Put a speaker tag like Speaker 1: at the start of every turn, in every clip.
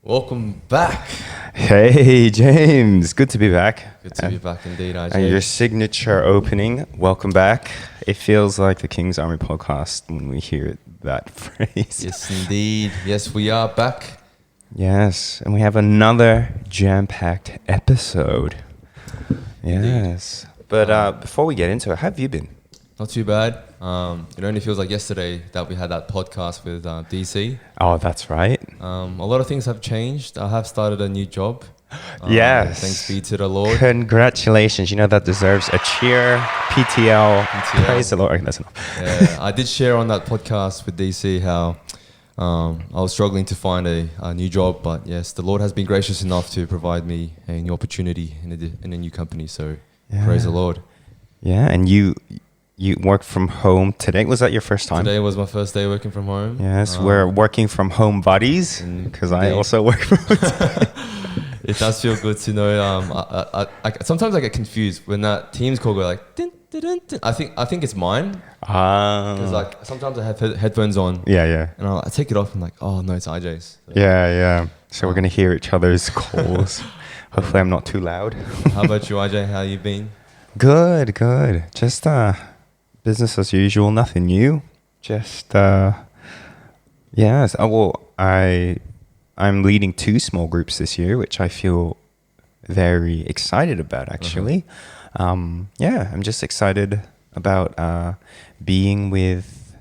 Speaker 1: Welcome back.
Speaker 2: Hey, James. Good to be back.
Speaker 1: Good to be back indeed,
Speaker 2: And
Speaker 1: IJ.
Speaker 2: your signature opening. Welcome back. It feels like the King's Army podcast when we hear that phrase.
Speaker 1: Yes, indeed. Yes, we are back.
Speaker 2: Yes. And we have another jam-packed episode. Yes. But before we get into it, how have you been?
Speaker 1: Not too bad. It only feels like yesterday that we had that podcast with DC.
Speaker 2: Oh, that's right.
Speaker 1: A lot of things have changed. I have started a new job.
Speaker 2: Yes.
Speaker 1: Thanks be to the Lord.
Speaker 2: Congratulations. You know that deserves a cheer. PTL. Praise the Lord. Okay, that's enough.
Speaker 1: Yeah, I did share on that podcast with DC how I was struggling to find a new job, but yes, the Lord has been gracious enough to provide me a new opportunity in a new company. So praise the Lord.
Speaker 2: Yeah, and you worked from home today. Was that your first time?
Speaker 1: Today was my first day working from home.
Speaker 2: Yes, we're working from home buddies because I also work from home.
Speaker 1: It does feel good to know. Sometimes I get confused when that Teams call go like. Din, din, din, din. I think it's mine because like sometimes I have headphones on.
Speaker 2: Yeah.
Speaker 1: And I take it off and like, oh no, it's IJ's. So,
Speaker 2: Yeah. So we're gonna hear each other's calls. Hopefully, I'm not too loud.
Speaker 1: How about you, IJ? How you been?
Speaker 2: Good. Just business as usual. Nothing new. Just yes. I'm leading 2 small groups this year, which I feel very excited about. Actually, I'm just excited about being with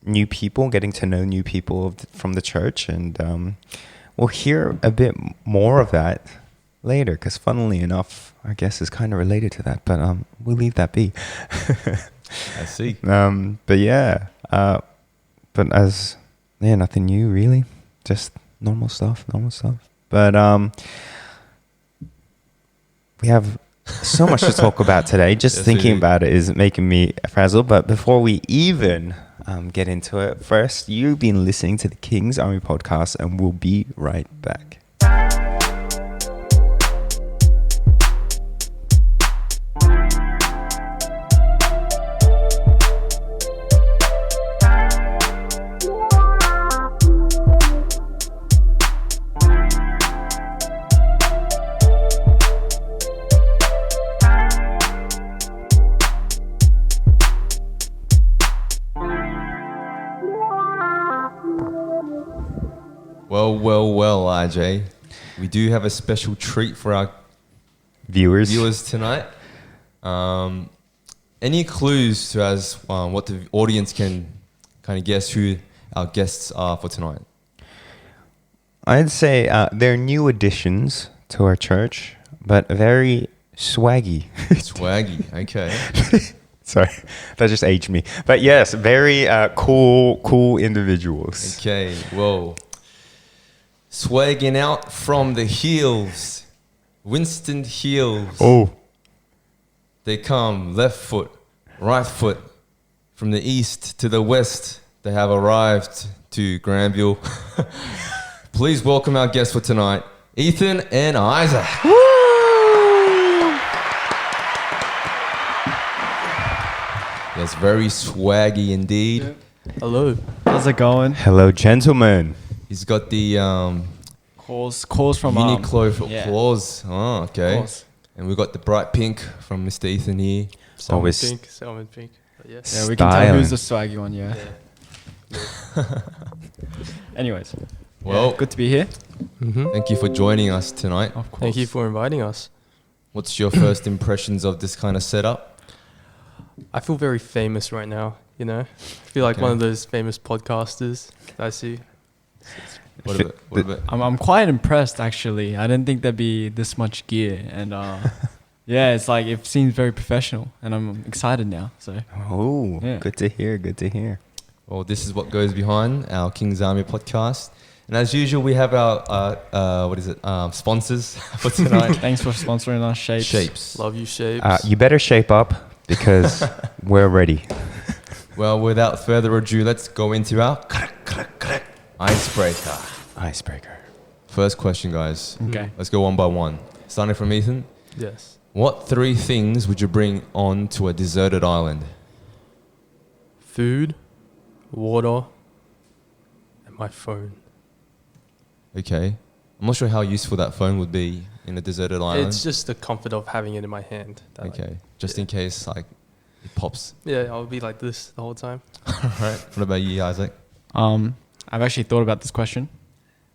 Speaker 2: new people, getting to know new people from the church, and we'll hear a bit more of that later. Because, funnily enough, I guess is kind of related to that, but we'll leave that be.
Speaker 1: I see.
Speaker 2: But nothing new really. Just normal stuff. But we have so much to talk about today. Just thinking about it is making me frazzled. But before we even get into it, first, you've been listening to the King's Army podcast, and we'll be right back.
Speaker 1: Well, IJ. We do have a special treat for our viewers tonight. Any clues to what the audience can kind of guess who our guests are for tonight?
Speaker 2: I'd say they're new additions to our church, but very swaggy.
Speaker 1: Swaggy, okay.
Speaker 2: Sorry, that just aged me. But yes, very cool individuals.
Speaker 1: Okay, well, swagging out from the hills, Winston Hills.
Speaker 2: Oh.
Speaker 1: They come left foot, right foot, from the east to the west. They have arrived to Granville. Please welcome our guests for tonight, Ethan and Isaac.
Speaker 2: Woo!
Speaker 1: Yes, very swaggy indeed.
Speaker 3: Yeah. Hello. How's it going?
Speaker 2: Hello, gentlemen.
Speaker 1: He's got the
Speaker 3: Calls from
Speaker 1: Uniqlo claws. Oh, okay.
Speaker 3: Calls.
Speaker 1: And we've got the bright pink from Mr. Ethan here.
Speaker 2: Always
Speaker 4: Salmon pink. Yes.
Speaker 3: Yeah, we can tell who's the swaggy one, yeah. Anyways.
Speaker 1: Well,
Speaker 3: good to be here.
Speaker 4: Mm-hmm.
Speaker 1: Thank you for joining us tonight.
Speaker 3: Of course.
Speaker 4: Thank you for inviting us.
Speaker 1: What's your first impressions of this kind of setup?
Speaker 4: I feel very famous right now, you know? I feel like one of those famous podcasters that I see.
Speaker 1: What about?
Speaker 3: I'm quite impressed, actually. I didn't think there'd be this much gear. And yeah, it's like, it seems very professional. And I'm excited now. So.
Speaker 2: Oh,
Speaker 3: yeah.
Speaker 2: Good to hear.
Speaker 1: Well, this is what goes behind our King's Army podcast. And as usual, we have our sponsors for tonight.
Speaker 3: Thanks for sponsoring us, Shapes.
Speaker 4: Love you, Shapes.
Speaker 2: You better shape up because we're
Speaker 1: Well, without further ado, let's go into our icebreaker. First question, guys.
Speaker 3: Okay.
Speaker 1: Let's go one by one. Starting from Ethan.
Speaker 4: Yes.
Speaker 1: What 3 things would you bring on to a deserted island?
Speaker 4: Food, water, and my phone.
Speaker 1: Okay. I'm not sure how useful that phone would be in a deserted island.
Speaker 4: It's just the comfort of having it in my hand. That,
Speaker 1: okay.
Speaker 4: like,
Speaker 1: Just in case like it pops.
Speaker 4: yeah, I'll be like this the whole time.
Speaker 1: All right. What about you, Isaac?
Speaker 3: I've actually thought about this question.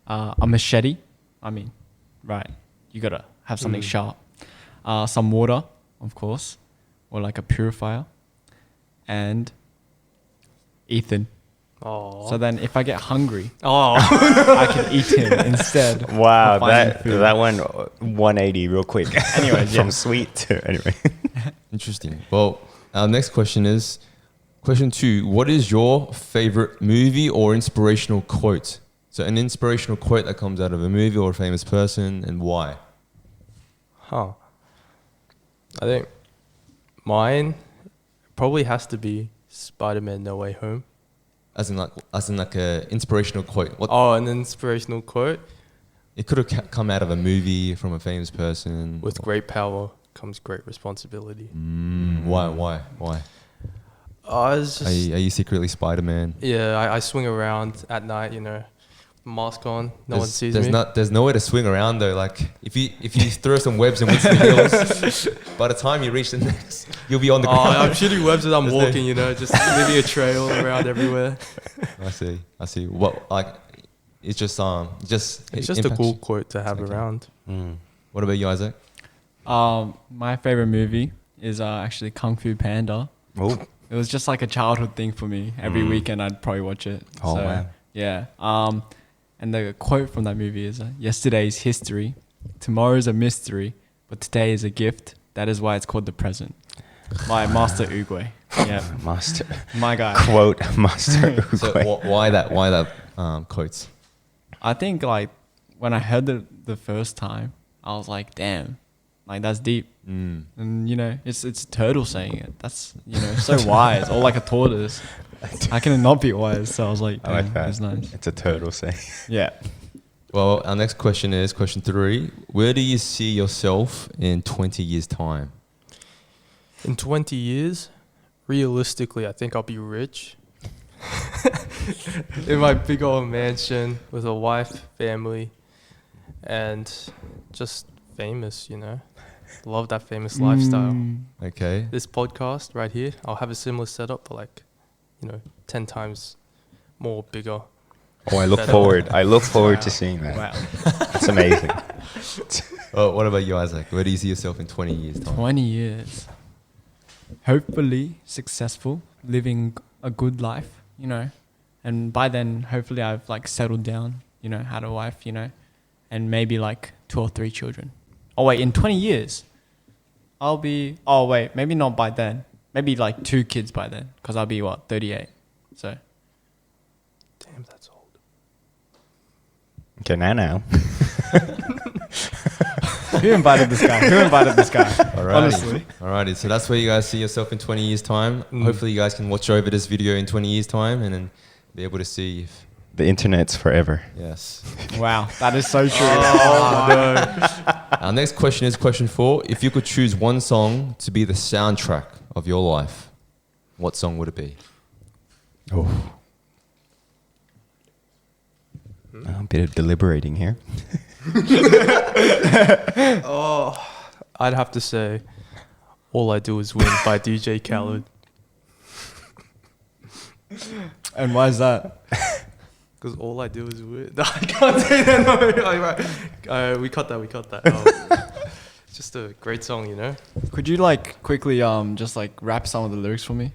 Speaker 3: A machete. I mean, right. You gotta have something sharp. Some water, of course, or like a purifier, and Ethan.
Speaker 4: Oh.
Speaker 3: So then, if I get hungry,
Speaker 4: Oh.
Speaker 3: I can eat him instead.
Speaker 2: Wow,
Speaker 3: of finding
Speaker 2: that
Speaker 3: food.
Speaker 2: that went 180 real quick.
Speaker 3: Anyway,
Speaker 2: from
Speaker 3: yeah.
Speaker 2: sweet to anyway.
Speaker 1: Interesting. Well, our next question is question 2. What is your favorite movie or inspirational quote? So an inspirational quote that comes out of a movie or a famous person, and why?
Speaker 4: Huh. I think mine probably has to be Spider-Man No Way Home.
Speaker 1: As in like a inspirational quote. What
Speaker 4: Oh, an inspirational quote.
Speaker 1: it could have come out of a movie from a famous person.
Speaker 4: With great power comes great responsibility.
Speaker 1: Why?
Speaker 4: Oh, it's
Speaker 1: Are
Speaker 4: just,
Speaker 1: you secretly Spider-Man?
Speaker 4: yeah, I swing around at night, you know, mask on, no one sees
Speaker 1: there's
Speaker 4: me.
Speaker 1: There's nowhere to swing around though. Like if you throw some webs in Winston Hills, by the time you reach the next, you'll be on the
Speaker 4: Oh,
Speaker 1: ground.
Speaker 4: I'm shooting webs as I'm
Speaker 1: There's no-
Speaker 4: walking, you know, just leaving a trail around everywhere.
Speaker 1: I see. What like? It's just
Speaker 4: It's just a
Speaker 1: impacts
Speaker 4: cool
Speaker 1: you.
Speaker 4: quote to have
Speaker 1: Okay.
Speaker 4: around.
Speaker 1: What about you, Isaac?
Speaker 3: My favorite movie is actually Kung Fu Panda.
Speaker 2: Oh,
Speaker 3: It was just like a childhood thing for me. Every weekend I'd probably watch it.
Speaker 2: Oh, wow.
Speaker 3: Yeah. And the quote from that movie is, "Yesterday's history, tomorrow's a mystery, but today is a gift. That is why it's called the present." My Master Oogway. Yeah,
Speaker 2: master
Speaker 3: my guy.
Speaker 2: quote, master.
Speaker 1: So
Speaker 2: Oogway.
Speaker 1: why that quotes?
Speaker 3: I think like when I heard it the first time, I was like, "Damn, like that's deep." And you know, it's a turtle saying it. That's, you know, so wise. Or like a tortoise. How can it not be wise? So I was like,
Speaker 2: I like
Speaker 3: "Damn,
Speaker 2: that.
Speaker 3: that's nice."
Speaker 2: It's a turtle saying.
Speaker 3: Yeah.
Speaker 1: Well, our next question is question 3. Where do you see yourself in 20 years' time?
Speaker 4: In 20 years, realistically, I think I'll be rich. In my big old mansion with a wife, family, and just famous, you know. Love that famous lifestyle.
Speaker 1: Okay.
Speaker 4: This podcast right here, I'll have a similar setup, but like, you know, 10 times more bigger.
Speaker 2: Oh, I look
Speaker 4: Better.
Speaker 2: forward. I look forward to seeing that.
Speaker 3: Wow.
Speaker 2: It's amazing.
Speaker 1: Oh, what about you, Isaac? Where do you see yourself in 20 years' time?
Speaker 3: 20 years. Hopefully successful, living a good life, you know. And by then, hopefully I've like settled down, you know, had a wife, you know, and maybe like 2 or 3 children. Oh, wait, in 20 years, I'll be, oh, wait, maybe not by then. Maybe like 2 kids by then, because I'll be, 38. So,
Speaker 4: Damn, that's old.
Speaker 2: Okay, now.
Speaker 3: who invited this guy?
Speaker 1: Alrighty.
Speaker 3: Honestly.
Speaker 1: Alrighty. So that's where you guys see yourself in 20 years' time. Hopefully you guys can watch over this video in 20 years' time and then be able to see if,
Speaker 2: The internet's forever.
Speaker 1: yes.
Speaker 3: Wow, that is so true.
Speaker 1: Our next question is question 4. If you could choose one song to be the soundtrack of your life, what song would it be?
Speaker 2: Oh. A bit of deliberating here.
Speaker 4: I'd have to say All I Do Is Win by DJ Khaled.
Speaker 3: And why is that?
Speaker 4: Because all I do is win. No, I can't say that. No, right. We cut that. It's just a great song, you know?
Speaker 3: Could you like quickly just like rap some of the lyrics for me?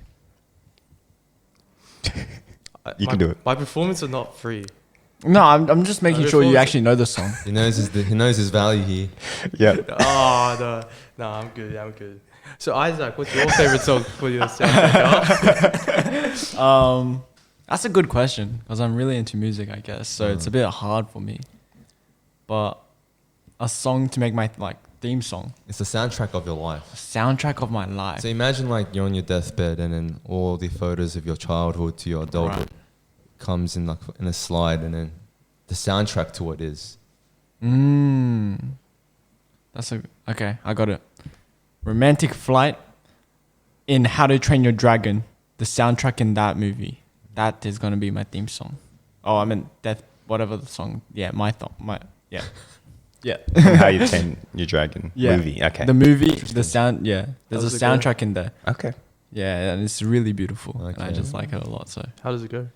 Speaker 2: You can do it.
Speaker 4: My performance are not free.
Speaker 3: No, I'm just making
Speaker 4: No,
Speaker 3: sure you
Speaker 4: before-
Speaker 3: actually know the song.
Speaker 1: He knows his value here.
Speaker 2: Yeah.
Speaker 4: Oh, no, I'm good. So Isaac, what's your favorite song for your soundtrack?
Speaker 3: That's a good question because I'm really into music, I guess. So it's a bit hard for me. But a song to make my like theme song,
Speaker 1: It's the soundtrack of your life.
Speaker 3: soundtrack of my life.
Speaker 1: So imagine like you're on your deathbed and then all the photos of your childhood to your adulthood comes in like in a slide and then the soundtrack to what is.
Speaker 3: That's okay. I got it. Romantic Flight in How to Train Your Dragon. The soundtrack in that movie. That is gonna be my theme song. Oh, I meant whatever the song. Yeah, my yeah. Yeah.
Speaker 2: How You Tame Your Dragon
Speaker 3: Yeah.
Speaker 2: movie. Okay.
Speaker 3: The movie, the sound, yeah. There's
Speaker 4: How's
Speaker 3: a
Speaker 4: it go?
Speaker 3: soundtrack in there.
Speaker 2: Okay.
Speaker 3: Yeah, and it's really beautiful. And I
Speaker 1: Okay.
Speaker 3: just like it a lot. So
Speaker 4: How does it go?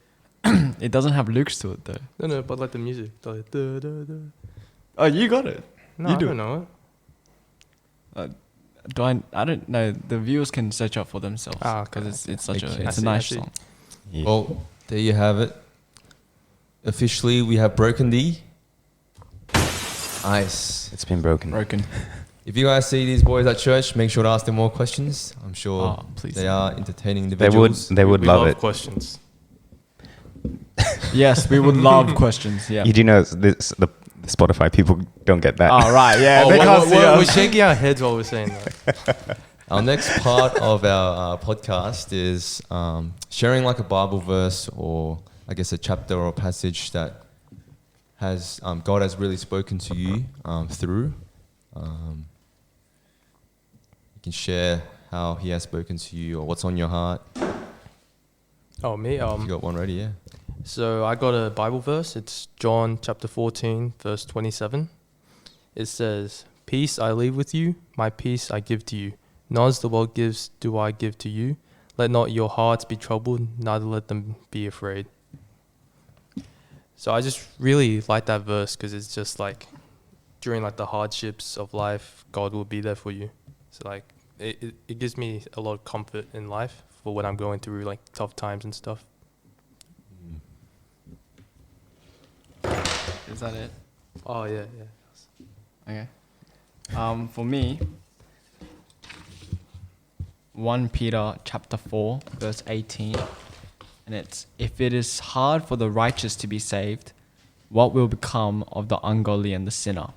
Speaker 3: it doesn't have lyrics to it though.
Speaker 4: No, but like the music. Like, da, da, da.
Speaker 3: Oh, you got it.
Speaker 4: No,
Speaker 3: You
Speaker 4: I
Speaker 3: do
Speaker 4: don't
Speaker 3: it.
Speaker 4: know it.
Speaker 3: I don't know. The viewers can search up for themselves.
Speaker 4: Ah, okay,
Speaker 3: Because it's
Speaker 2: okay.
Speaker 3: such
Speaker 2: Okay.
Speaker 3: a it's
Speaker 4: I
Speaker 3: a
Speaker 4: see, I
Speaker 3: nice
Speaker 4: see.
Speaker 3: song.
Speaker 2: Yeah.
Speaker 1: Well, there you have it. Officially, we have broken the ice.
Speaker 2: It's been broken.
Speaker 3: Broken.
Speaker 1: If you guys see these boys at church, make sure to ask them more questions. I'm sure
Speaker 3: Oh, please.
Speaker 1: they are entertaining
Speaker 2: They would.
Speaker 1: individuals.
Speaker 2: They would
Speaker 4: We
Speaker 2: love it.
Speaker 4: questions.
Speaker 3: Yes, we would love questions. Yeah.
Speaker 2: You do know this, the Spotify people don't get that.
Speaker 3: Oh right, yeah.
Speaker 4: Oh,
Speaker 3: they can't see
Speaker 4: we're
Speaker 3: us.
Speaker 4: shaking our heads while we're saying that.
Speaker 1: Our next part of our podcast is sharing like a Bible verse or I guess a chapter or a passage that has God has really spoken to you through. You can share how He has spoken to you or what's on your heart.
Speaker 4: Oh, me?
Speaker 1: If you got one ready, yeah.
Speaker 4: So I got a Bible verse. It's John chapter 14, verse 27. It says, "Peace I leave with you, my peace I give to you. Not as the world gives, do I give to you. Let not your hearts be troubled, neither let them be afraid." So I just really like that verse because it's just like during like the hardships of life, God will be there for you. So like it gives me a lot of comfort in life for when I'm going through like tough times and stuff.
Speaker 3: Is that it?
Speaker 4: Oh yeah, yeah.
Speaker 3: Okay. For me, 1 Peter chapter 4, verse 18. And it's, "If it is hard for the righteous to be saved, what will become of the ungodly and the sinner?"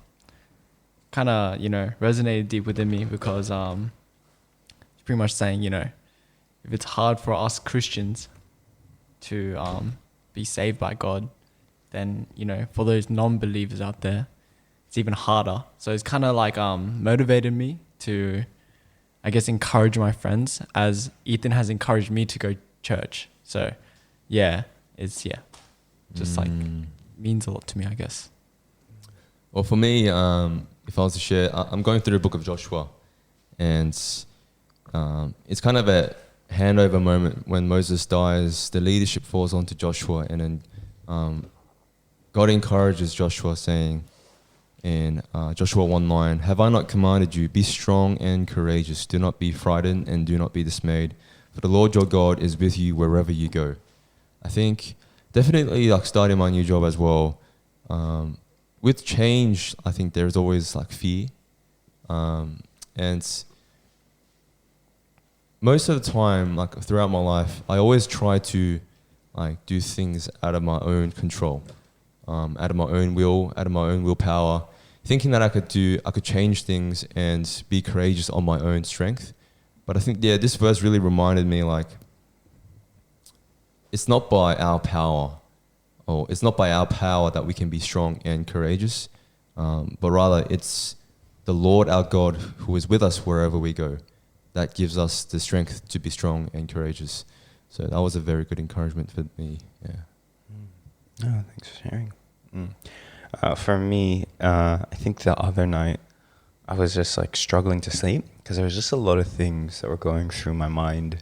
Speaker 3: Kind of, resonated deep within me because it's pretty much saying, if it's hard for us Christians to be saved by God, then, for those non-believers out there, it's even harder. So it's kind of like motivated me to, I guess, encourage my friends as Ethan has encouraged me to go church. So yeah, it's just like means a lot to me, I guess.
Speaker 1: Well, for me, if I was to share, I'm going through the book of Joshua, and it's kind of a handover moment when Moses dies. The leadership falls onto Joshua, and then God encourages Joshua, saying in Joshua 1:9, "Have I not commanded you, be strong and courageous, do not be frightened and do not be dismayed, for the Lord your God is with you wherever you go." I think definitely like starting my new job as well, with change, I think there's always like fear, and most of the time, like throughout my life, I always try to like do things out of my own control, out of my own will, out of my own willpower, thinking that I could change things and be courageous on my own strength. But I think, this verse really reminded me, like, it's not by our power, or it's not by our power that we can be strong and courageous, but rather it's the Lord our God who is with us wherever we go that gives us the strength to be strong and courageous. So that was a very good encouragement for me. Yeah.
Speaker 2: Oh, thanks for sharing. For me, I think the other night I was just like struggling to sleep because there was just a lot of things that were going through my mind,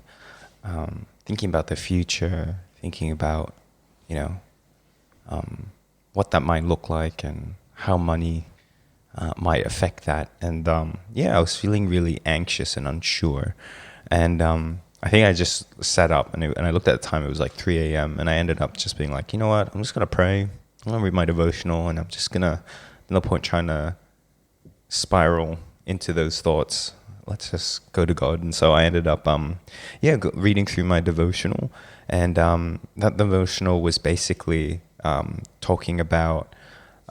Speaker 2: thinking about the future, thinking about, what that might look like and how money might affect that. And I was feeling really anxious and unsure. And I think I just sat up and I looked at the time. It was like 3 a.m. And I ended up just being like, you know what? I'm just going to pray. I'm going to read my devotional. And I'm just going to, no point trying to spiral into those thoughts. Let's just go to God. And so I ended up, reading through my devotional. And that devotional was basically talking about,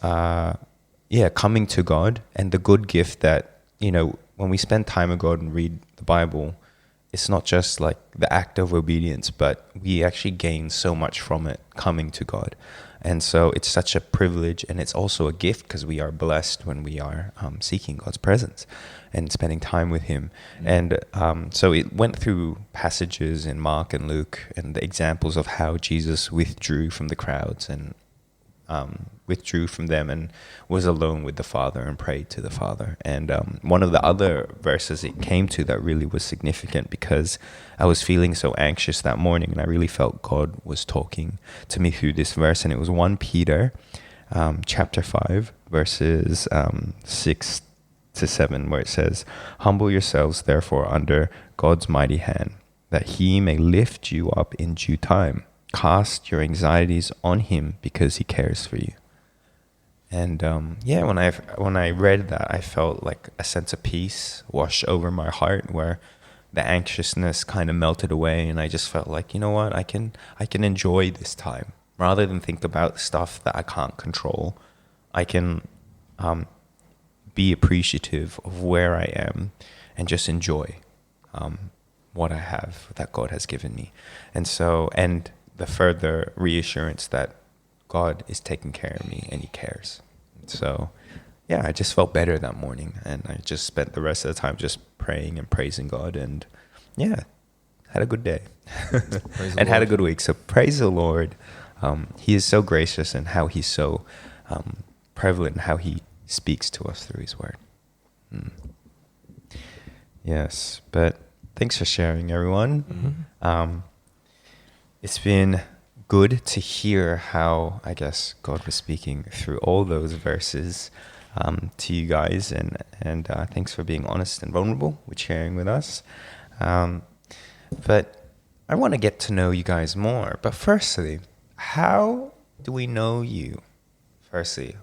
Speaker 2: coming to God and the good gift that, when we spend time with God and read the Bible, it's not just like the act of obedience, but we actually gain so much from it, coming to God. And so it's such a privilege, and it's also a gift because we are blessed when we are seeking God's presence and spending time with Him. And so it went through passages in Mark and Luke and the examples of how Jesus withdrew from the crowds and withdrew from them and was alone with the Father and prayed to the Father. And one of the other verses it came to that really was significant, because I was feeling so anxious that morning, and I really felt God was talking to me through this verse. And it was 1 Peter chapter 5, verses 6 to 7, where it says, "Humble yourselves, therefore, under God's mighty hand, that he may lift you up in due time. Cast your anxieties on him, because he cares for you." And when I read that, I felt like a sense of peace wash over my heart, where the anxiousness kind of melted away, and I just felt like, you know what, I can enjoy this time rather than think about stuff that I can't control. I can be appreciative of where I am and just enjoy what I have that God has given me. And so, and the further reassurance that God is taking care of me and he cares. So, yeah, I just felt better that morning, and I just spent the rest of the time just praying and praising God, and yeah, had a good day and had a good week. So praise the Lord. He is so gracious, and how he's so prevalent, and how he speaks to us through his word. Yes, but thanks for sharing, everyone. It's been good to hear how, I guess, God was speaking through all those verses to you guys, and thanks for being honest and vulnerable with sharing with us. But I want to get to know you guys more. But firstly, how do we know you? Firstly,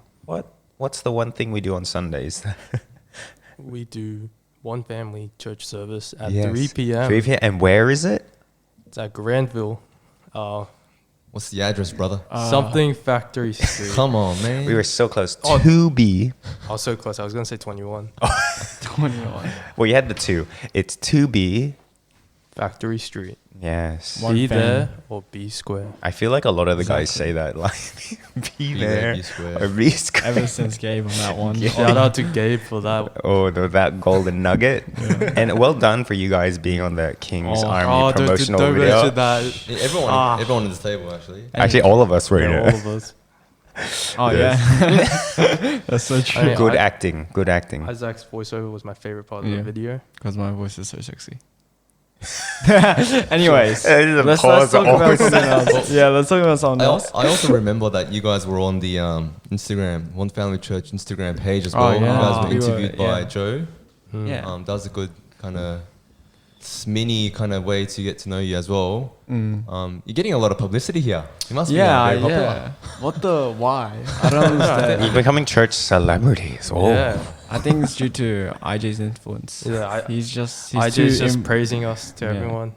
Speaker 2: what's the one thing we do on Sundays?
Speaker 4: We do one family church service at
Speaker 2: Yes.
Speaker 4: 3 p.m.
Speaker 2: 3 p.m. And where is it?
Speaker 4: It's at Granville.
Speaker 1: What's the address, brother?
Speaker 4: Something Factory Street.
Speaker 1: Come on, man.
Speaker 2: We were so close.
Speaker 4: Oh.
Speaker 2: 2B.
Speaker 4: I was so close. I was going to say 21.
Speaker 3: 21.
Speaker 2: Well, you had the 2. It's 2B.
Speaker 4: Factory Street.
Speaker 2: Yes.
Speaker 3: One
Speaker 4: Be
Speaker 3: fam.
Speaker 4: there or be square.
Speaker 2: I feel like a lot of the guys say that, like, be there
Speaker 1: be square.
Speaker 2: or be square.
Speaker 3: Ever since Gabe on that one.
Speaker 4: Shout out to Gabe for that.
Speaker 2: Oh, that golden nugget. And well done for you guys being on the King's Army promotional
Speaker 4: don't
Speaker 2: video.
Speaker 4: mention that.
Speaker 1: Yeah, everyone at this table, actually.
Speaker 2: Actually, all of us were in
Speaker 4: Yeah,
Speaker 2: it.
Speaker 4: all of us.
Speaker 3: Oh,
Speaker 2: Yes.
Speaker 3: yeah. That's so true.
Speaker 2: Good acting. Good acting.
Speaker 4: Isaac's voiceover was my favorite part of
Speaker 3: Yeah.
Speaker 4: the video.
Speaker 3: Because my voice is so sexy. Anyways,
Speaker 2: There's a
Speaker 3: let's
Speaker 2: pause,
Speaker 3: talk about
Speaker 2: awkward
Speaker 3: something else. Yeah, let's talk about something else.
Speaker 1: I also remember that you guys were on the Instagram, One Family Church Instagram page as
Speaker 3: Oh,
Speaker 1: well.
Speaker 3: yeah.
Speaker 1: You guys
Speaker 3: We
Speaker 1: were
Speaker 3: were-
Speaker 1: interviewed by
Speaker 3: yeah.
Speaker 1: Joe.
Speaker 3: Yeah.
Speaker 1: That was a good kind of mini kind of way to get to know you as well. You're getting a lot of publicity here. You must be very popular.
Speaker 3: Yeah. What the why? I don't understand.
Speaker 2: You're becoming church celebrities. Oh.
Speaker 4: Yeah.
Speaker 3: I think it's due to IJ's influence.
Speaker 4: Yeah,
Speaker 3: He's just
Speaker 4: IJ's just
Speaker 3: im-
Speaker 4: praising us to
Speaker 3: Yeah.
Speaker 4: everyone.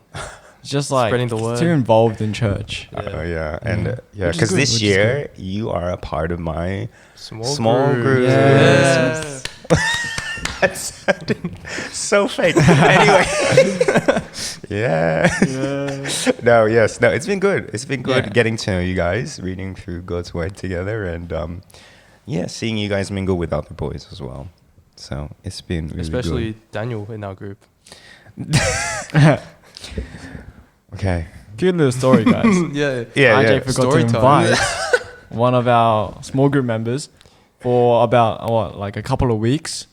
Speaker 3: he's just like
Speaker 4: spreading the word.
Speaker 3: too involved in church.
Speaker 2: Yeah. And yeah,
Speaker 3: Which is
Speaker 2: because
Speaker 3: good,
Speaker 2: this
Speaker 3: which is
Speaker 2: year you are a part of my
Speaker 4: Small
Speaker 2: group.
Speaker 3: Yes.
Speaker 2: That sounded so fake. Anyway. Yeah. No, yes. No, it's been good. It's been good
Speaker 3: Yeah.
Speaker 2: getting to know you guys, reading through God's word together, and seeing you guys mingle with other boys as well. So it's been really
Speaker 4: Especially Daniel in our group.
Speaker 2: good. Okay.
Speaker 3: Cute little story, guys.
Speaker 4: Yeah.
Speaker 2: Yeah,
Speaker 3: IJ
Speaker 2: yeah.
Speaker 3: forgot
Speaker 4: Story
Speaker 3: to
Speaker 4: time.
Speaker 3: invite one of our small group members for about like a couple of weeks.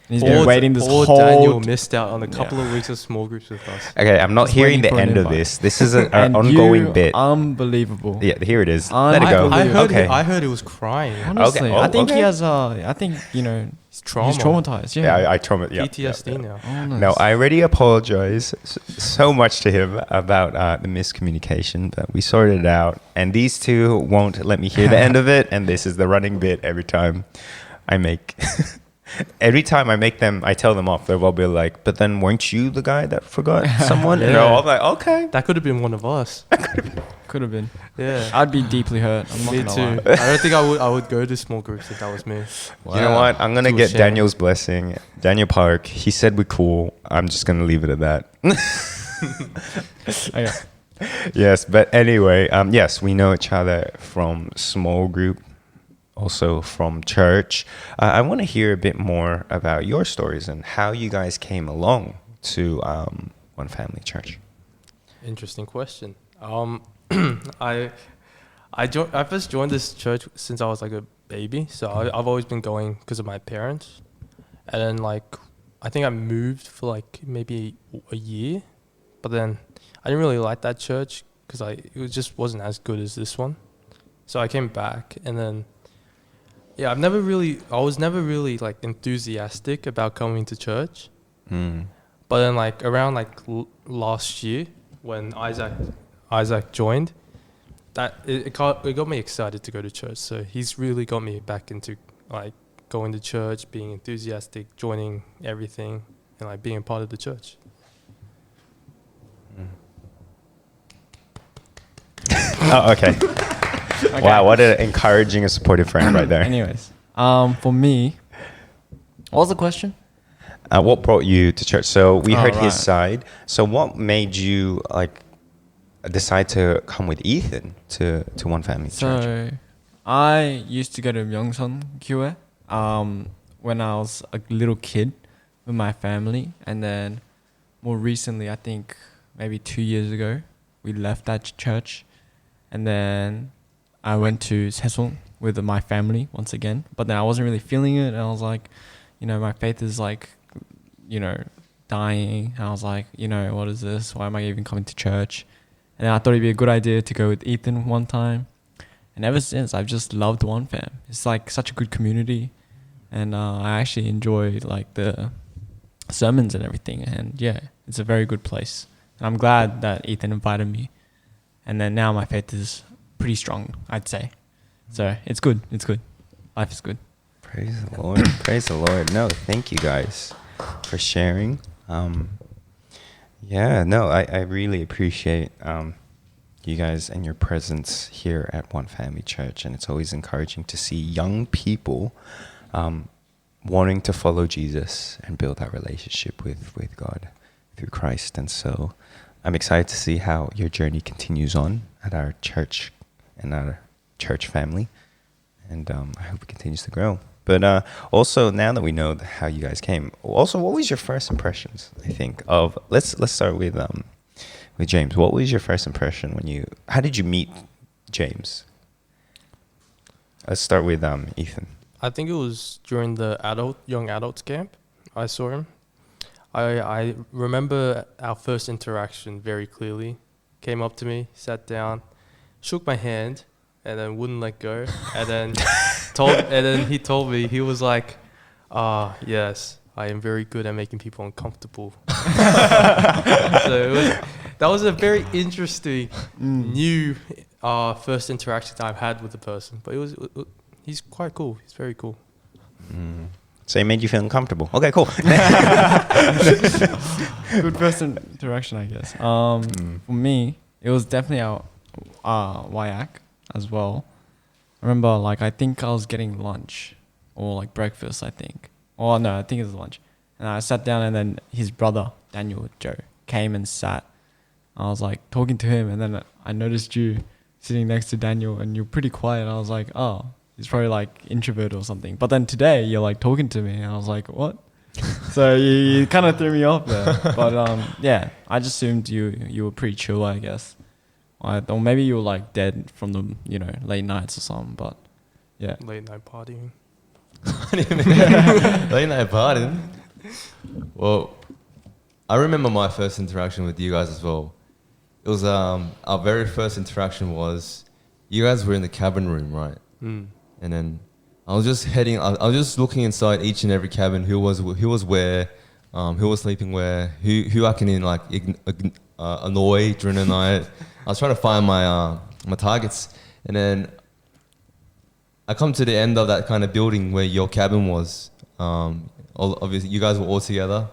Speaker 3: And he's been waiting this
Speaker 4: Poor
Speaker 3: whole
Speaker 4: Daniel missed out on a couple of weeks of small groups with us.
Speaker 2: Okay, I'm not
Speaker 3: Just
Speaker 2: hearing
Speaker 3: waiting
Speaker 2: the
Speaker 3: for an
Speaker 2: end of
Speaker 3: invite.
Speaker 2: this. This is an
Speaker 3: and
Speaker 2: ongoing
Speaker 3: you,
Speaker 2: bit.
Speaker 3: Unbelievable.
Speaker 2: Yeah, here it is. Let it go.
Speaker 4: I heard he was crying.
Speaker 3: Honestly,
Speaker 2: Okay. Oh,
Speaker 3: I think
Speaker 2: okay.
Speaker 3: he has I think, you know,
Speaker 4: He's trauma.
Speaker 3: he's traumatized.
Speaker 2: Yeah,
Speaker 3: Yeah.
Speaker 2: I trauma. Yeah,
Speaker 4: PTSD
Speaker 2: yeah.
Speaker 4: now.
Speaker 3: Oh, nice.
Speaker 2: No, I already apologize so much to him about the miscommunication, but we sorted it out. And these two won't let me hear the end of it. And this is the running bit every time I make. Every time I make them, I tell them off. They'll be like, "But then weren't you the guy that forgot someone?" And they're all like, "Okay."
Speaker 4: That could have been one of us.
Speaker 3: Could have been.
Speaker 4: Yeah.
Speaker 3: I'd be deeply hurt. I'm not
Speaker 4: Me
Speaker 3: gonna
Speaker 4: too.
Speaker 3: lie.
Speaker 4: I don't think I would go to small groups if that was me.
Speaker 1: Wow.
Speaker 2: You know what? I'm gonna
Speaker 4: Too
Speaker 2: get
Speaker 4: ashamed.
Speaker 2: Daniel's blessing. Daniel Park. He said we're cool. I'm just gonna leave it at that.
Speaker 3: Okay.
Speaker 2: Yes, but anyway, yes, we know each other from small group, also from church. I want to hear a bit more about your stories and how you guys came along to One Family Church.
Speaker 4: Interesting question. I first joined this church since I was like a baby, so I've always been going because of my parents, and then like I think I moved for like maybe a year, but then I didn't really like that church because it just wasn't as good as this one, so I came back, and then yeah, I was never really like enthusiastic about coming to church, but then like around like last year when Isaac joined. It got me excited to go to church. So he's really got me back into like going to church, being enthusiastic, joining everything, and like being a part of the church.
Speaker 2: Oh, okay. Wow, what an encouraging and supportive friend right there.
Speaker 3: Anyways, for me, what was the question?
Speaker 2: What brought you to church? So we heard
Speaker 3: right.
Speaker 2: his side. So what made you like decide to come with Ethan to One Family Church?
Speaker 3: So I used to go to Myeongseon Kyoe when I was a little kid with my family, and then more recently, I think maybe 2 years ago, we left that church, and then I went to Sesong with my family once again. But then I wasn't really feeling it, and I was like, my faith is like, dying. And I was like, what is this? Why am I even coming to church? And I thought it'd be a good idea to go with Ethan one time. And ever since, I've just loved One Fam. It's like such a good community. And I actually enjoy like the sermons and everything. And yeah, it's a very good place. And I'm glad that Ethan invited me. And then now my faith is pretty strong, I'd say. So it's good. It's good. Life is good.
Speaker 2: Praise the Lord. Praise the Lord. No, thank you guys for sharing. I really appreciate you guys and your presence here at One Family Church. And it's always encouraging to see young people wanting to follow Jesus and build that relationship with God through Christ. And so I'm excited to see how your journey continues on at our church and our church family. And I hope it continues to grow. But also, now that we know how you guys came, also, what was your first impressions, I think, of... Let's start with James. What was your first impression how did you meet James? Let's start with Ethan.
Speaker 4: I think it was during the young adults camp. I saw him. I remember our first interaction very clearly. Came up to me, sat down, shook my hand, and then wouldn't let go. And then he told me, he was like, yes, I am very good at making people uncomfortable. So that was a very interesting new first interaction I've had with the person. But he's quite cool. He's very cool.
Speaker 2: So it made you feel uncomfortable. Okay, cool.
Speaker 3: Good first interaction, I guess. For me, it was definitely our Wyak as well. I remember, I think I was getting lunch or breakfast, I think. Oh, no, I think it was lunch. And I sat down, and then his brother, Daniel Joe, came and sat. I was talking to him, and then I noticed you sitting next to Daniel, and you're pretty quiet. I was like, oh, he's probably introvert or something. But then today you're talking to me, and I was like, what? So you kind of threw me off there. But yeah, I just assumed you were pretty chill, I guess. Or maybe you were dead from the late nights or something. But yeah,
Speaker 4: Late night partying.
Speaker 1: Late night partying. Well, I remember my first interaction with you guys as well. It was our very first interaction was you guys were in the cabin room, right? And then I was just looking inside each and every cabin, who was where, who was sleeping where, who I can annoy during the night. I was trying to find my targets, and then I come to the end of that kind of building where your cabin was. Obviously, you guys were all together,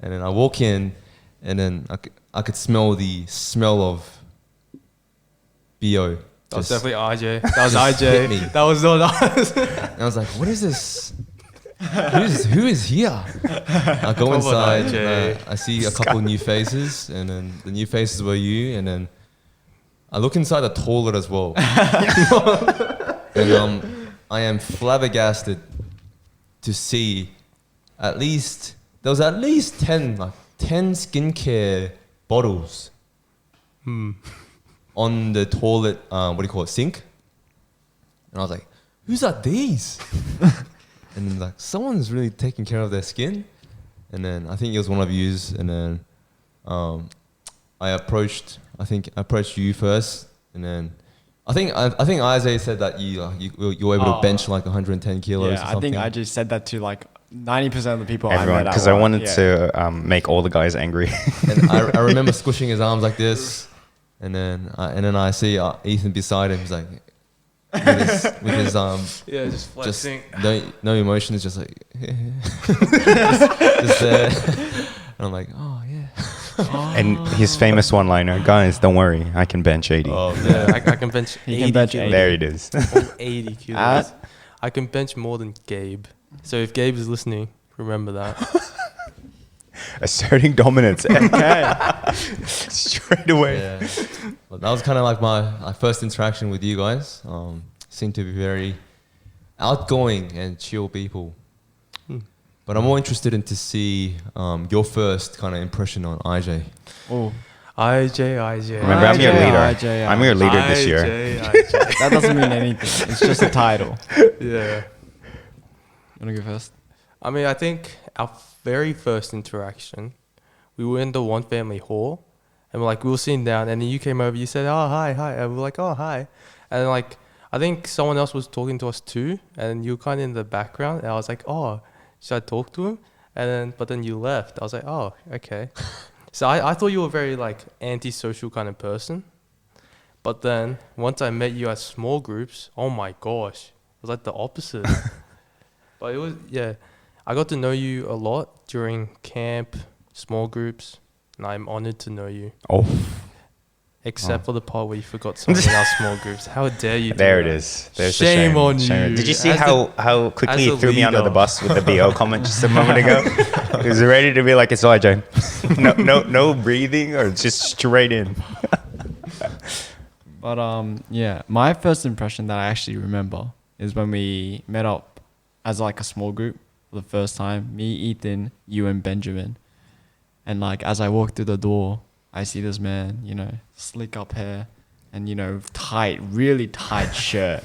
Speaker 1: and then I walk in, and then I could smell the smell of BO.
Speaker 4: That was definitely RJ. That was IJ. That was not us.
Speaker 1: And I was like, what is this? Who is here? I go inside, and, I see a couple new faces, and then the new faces were you, and then I look inside the toilet as well. And I am flabbergasted to see there was at least 10 skincare bottles on the toilet, what do you call it, sink. And I was like, whose are these? And then like, someone's really taking care of their skin. And then I think it was one of yous. And then I approached you first. And then I think Isaiah said that you were able to bench like 110 kilos or something.
Speaker 3: I think I just said that to like 90% of the people
Speaker 2: Everyone,
Speaker 3: I met.
Speaker 2: because I wanted to make all the guys angry.
Speaker 1: And I remember squishing his arms like this. And then I see Ethan beside him. He's like, with his
Speaker 4: Yeah, just flexing.
Speaker 1: no emotion. It's just like just there. And I'm like, oh yeah.
Speaker 2: And his famous one-liner, guys, don't worry, I can bench 80.
Speaker 1: Oh
Speaker 4: Yeah, I can bench.
Speaker 3: He
Speaker 4: 80
Speaker 3: can bench
Speaker 4: kilos.
Speaker 3: 80.
Speaker 2: There it is.
Speaker 4: 80 kilos. I can bench more than Gabe. So if Gabe is listening, remember that.
Speaker 2: Asserting dominance. Okay. Straight away.
Speaker 1: Yeah. Well, that was kind of like my first interaction with you guys. Seemed to be very outgoing and chill people. But I'm more interested in to see your first kind of impression on IJ.
Speaker 3: Oh,
Speaker 4: IJ.
Speaker 2: Remember, I'm your leader.
Speaker 3: IJ.
Speaker 2: I'm your leader this year.
Speaker 4: IJ.
Speaker 3: That doesn't mean anything. It's just a title.
Speaker 4: Yeah.
Speaker 3: You want to go first?
Speaker 4: I mean, I think our very first interaction, we were in the one family hall, and we were sitting down, and then you came over, you said, oh, hi, and we were like, oh, hi. And like, I think someone else was talking to us too, and you were kind of in the background, and I was like, oh, should I talk to him? But then you left. I was like, oh, okay. So I thought you were a very like antisocial kind of person. But then once I met you at small groups, oh my gosh, it was like the opposite. But it was, yeah, I got to know you a lot during camp, small groups, and I'm honored to know you.
Speaker 2: Oh,
Speaker 4: Except for the part where you forgot something in our small groups. How dare you do
Speaker 2: there
Speaker 4: that?
Speaker 2: it is. There's the
Speaker 4: Shame on
Speaker 2: Shame.
Speaker 4: you.
Speaker 2: Did you see
Speaker 4: As
Speaker 2: how quickly
Speaker 4: as
Speaker 2: he
Speaker 4: a
Speaker 2: threw me under the
Speaker 4: leader.
Speaker 2: bus with the BO comment just a moment ago? He was ready to be like, it's IJ. No breathing or just straight in.
Speaker 3: But yeah, my first impression that I actually remember is when we met up as like a small group for the first time. Me, Ethan, you, and Benjamin. And like as I walked through the door, I see this man, you know, slick up hair and, you know, really tight shirt.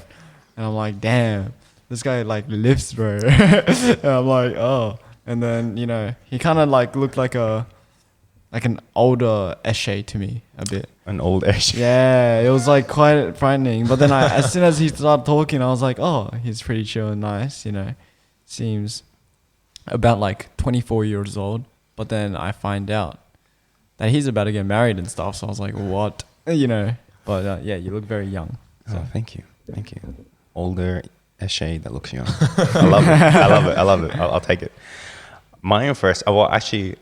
Speaker 3: And I'm like, damn, this guy like lifts, bro. And I'm like, oh. And then, you know, he kind of like looked like an older Eshe to me a bit.
Speaker 2: An old Ash.
Speaker 3: Yeah, it was like quite frightening. But then as soon as he started talking, I was like, oh, he's pretty chill and nice, you know. Seems about like 24 years old. But then I find out that he's about to get married and stuff. So I was like, what? You know. But yeah, you look very young. So.
Speaker 2: Oh, thank you. Older Eshe that looks young. I love it. I'll take it. Mine first. Well, actually,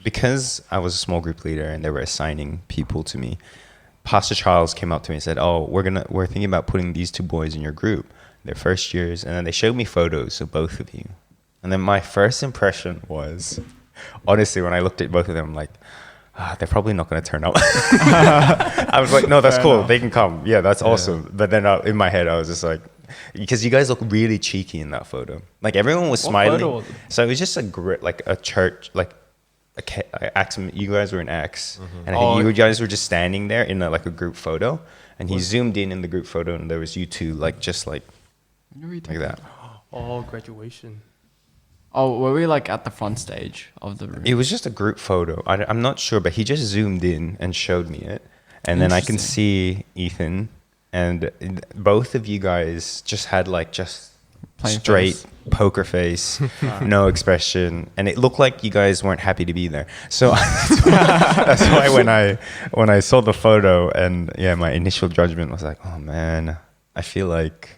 Speaker 2: because I was a small group leader and they were assigning people to me, Pastor Charles came up to me and said, oh, we're thinking about putting these two boys in your group. They're first years. And then they showed me photos of both of you. And then my first impression was, honestly, when I looked at both of them, I'm like, they're probably not going to turn up. I was like, no, that's cool. They can come. Yeah, that's awesome. But then in my head, I was just like, because you guys look really cheeky in that photo. Like everyone was smiling.
Speaker 3: Photo was it?
Speaker 2: So it was just like a church, like you guys were in Acts. And I think you guys were just standing there in a group photo. And he zoomed in the group photo and there was you two just like that.
Speaker 4: Oh, graduation.
Speaker 3: Oh, were we like at the front stage of the room?
Speaker 2: It was just a group photo. I'm not sure, but he just zoomed in and showed me it. And then I can see Ethan and both of you guys just had just
Speaker 3: Plain
Speaker 2: straight
Speaker 3: face.
Speaker 2: poker face, no expression. And it looked like you guys weren't happy to be there. So that's why when I saw the photo and yeah, my initial judgment was like, oh man, I feel like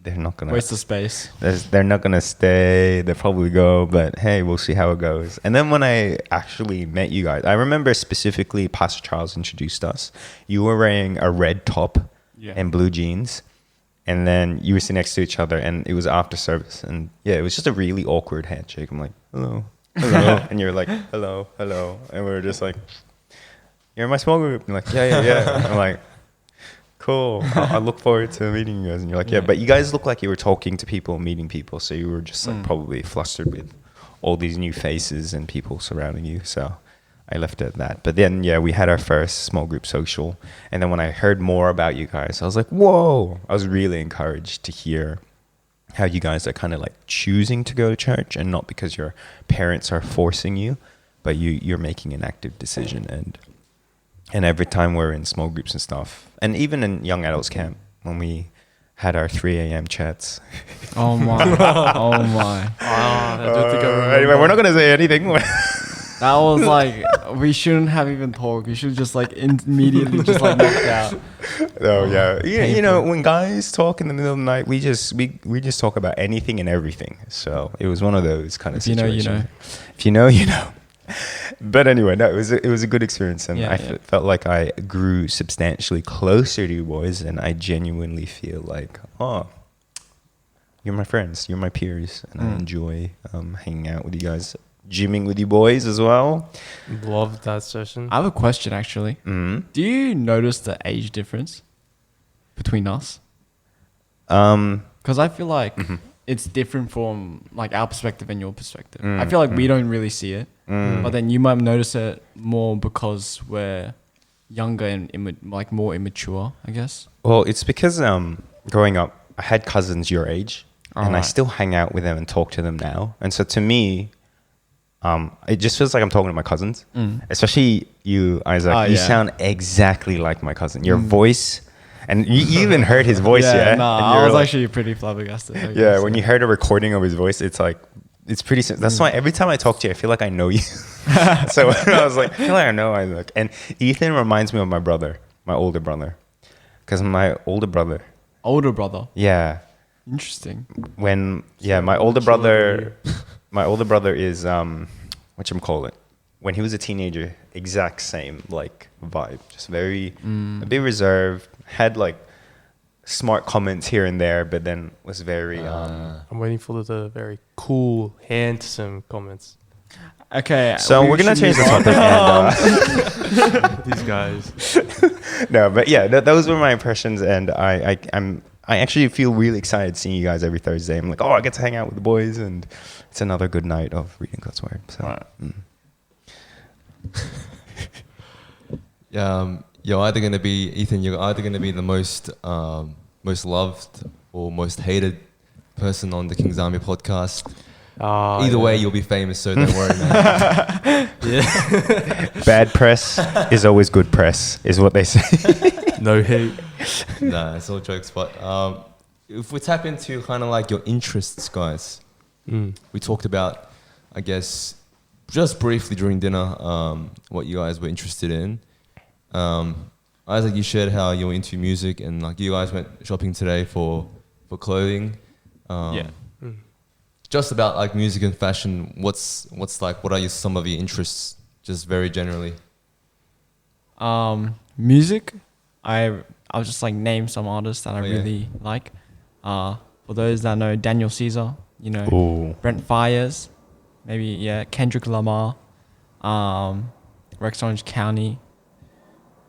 Speaker 2: they're not gonna
Speaker 3: Waste of space.
Speaker 2: they're not gonna stay. They'll probably go, but hey, we'll see how it goes. And then when I actually met you guys, I remember specifically Pastor Charles introduced us. You were wearing a red top and blue jeans, and then you were sitting next to each other, and it was after service, and yeah, it was just a really awkward handshake. I'm like, hello, and you're like, hello, and we were just like, you're in my small group. And like, yeah. I'm like, cool. I look forward to meeting you guys. And you're like, yeah, but you guys look like you were talking to people, meeting people. So you were just probably flustered with all these new faces and people surrounding you. So I left it at that. But then, yeah, we had our first small group social. And then when I heard more about you guys, I was like, whoa. I was really encouraged to hear how you guys are kind of like choosing to go to church, and not because your parents are forcing you, but you're making an active decision. And every time we're in small groups and stuff, and even in young adults camp, when we had our 3 a.m. chats.
Speaker 3: Oh my. Oh my.
Speaker 4: I don't think I remember.
Speaker 2: Anyway, we're not going to say anything.
Speaker 3: That was like, we shouldn't have even talked. We should just like immediately just like knocked out.
Speaker 2: Oh yeah, you know, when guys talk in the middle of the night, we just talk about anything and everything. So it was one of those kind of
Speaker 3: If you know,
Speaker 2: situations.
Speaker 3: you know.
Speaker 2: If you know, you know. But anyway, no, it was a good experience, and
Speaker 3: Yeah,
Speaker 2: I
Speaker 3: yeah.
Speaker 2: felt like I grew substantially closer to you boys, and I genuinely feel like, oh, you're my friends, you're my peers, and I enjoy hanging out with you guys, gymming with you boys as well.
Speaker 4: Love that session.
Speaker 3: I have a question actually.
Speaker 2: Mm.
Speaker 3: Do you notice the age difference between us? Because I feel like it's different from like our perspective and your perspective. I feel like we don't really see it, but then you might notice it more because we're younger and like more immature, I guess.
Speaker 2: Well, it's because growing up, I had cousins your age, and I
Speaker 3: Alright.
Speaker 2: still hang out with them and talk to them now. And so to me, it just feels like I'm talking to my cousins, especially you, Isaac.
Speaker 3: Oh,
Speaker 2: You
Speaker 3: yeah.
Speaker 2: sound exactly like my cousin. Your voice, and you even heard his voice, yeah?
Speaker 3: Nah,
Speaker 2: And
Speaker 3: I
Speaker 2: you're
Speaker 3: was
Speaker 2: like-
Speaker 3: actually pretty flabbergasted. I
Speaker 2: yeah,
Speaker 3: guess.
Speaker 2: when you heard a recording of his voice, it's like, it's pretty, that's why every time I talk to you, I feel like I know you. So I was like, I feel like I know Isaac. And Ethan reminds me of my brother, my older brother. Because my older brother,
Speaker 3: Older brother.
Speaker 2: yeah,
Speaker 3: Interesting.
Speaker 2: my older brother is whatchamacallit, when he was a teenager, exact same like vibe, just very a bit reserved, had like smart comments here and there, but then was very
Speaker 4: I'm waiting for the very cool, handsome comments.
Speaker 3: Okay.
Speaker 2: so
Speaker 3: we
Speaker 2: we're gonna
Speaker 3: should
Speaker 2: change the
Speaker 3: move on.
Speaker 2: topic and
Speaker 4: These guys.
Speaker 2: no, but yeah, those were my impressions, and I actually feel really excited seeing you guys every Thursday. I'm like, oh, I get to hang out with the boys, and it's another good night of reading God's word. So
Speaker 3: Right.
Speaker 1: You're either going to be, Ethan, you're either going to be the most loved or most hated person on the King's Army podcast. Either way, you'll be famous, so don't worry, man.
Speaker 2: bad press is always good press, is what they say.
Speaker 4: No hate.
Speaker 1: Nah, it's all jokes. But if we tap into kind of like your interests, guys, we talked about, I guess, just briefly during dinner, what you guys were interested in. Isaac, you shared how you were into music, and like you guys went shopping today for clothing.
Speaker 3: Yeah.
Speaker 1: Just about like music and fashion. What's like? What are some of your interests? Just very generally.
Speaker 3: Music. I'll just like name some artists that I
Speaker 1: Oh, yeah.
Speaker 3: really like. For those that know Daniel Caesar, you know,
Speaker 2: Ooh.
Speaker 3: Brent Fires, maybe Kendrick Lamar, Rex Orange County.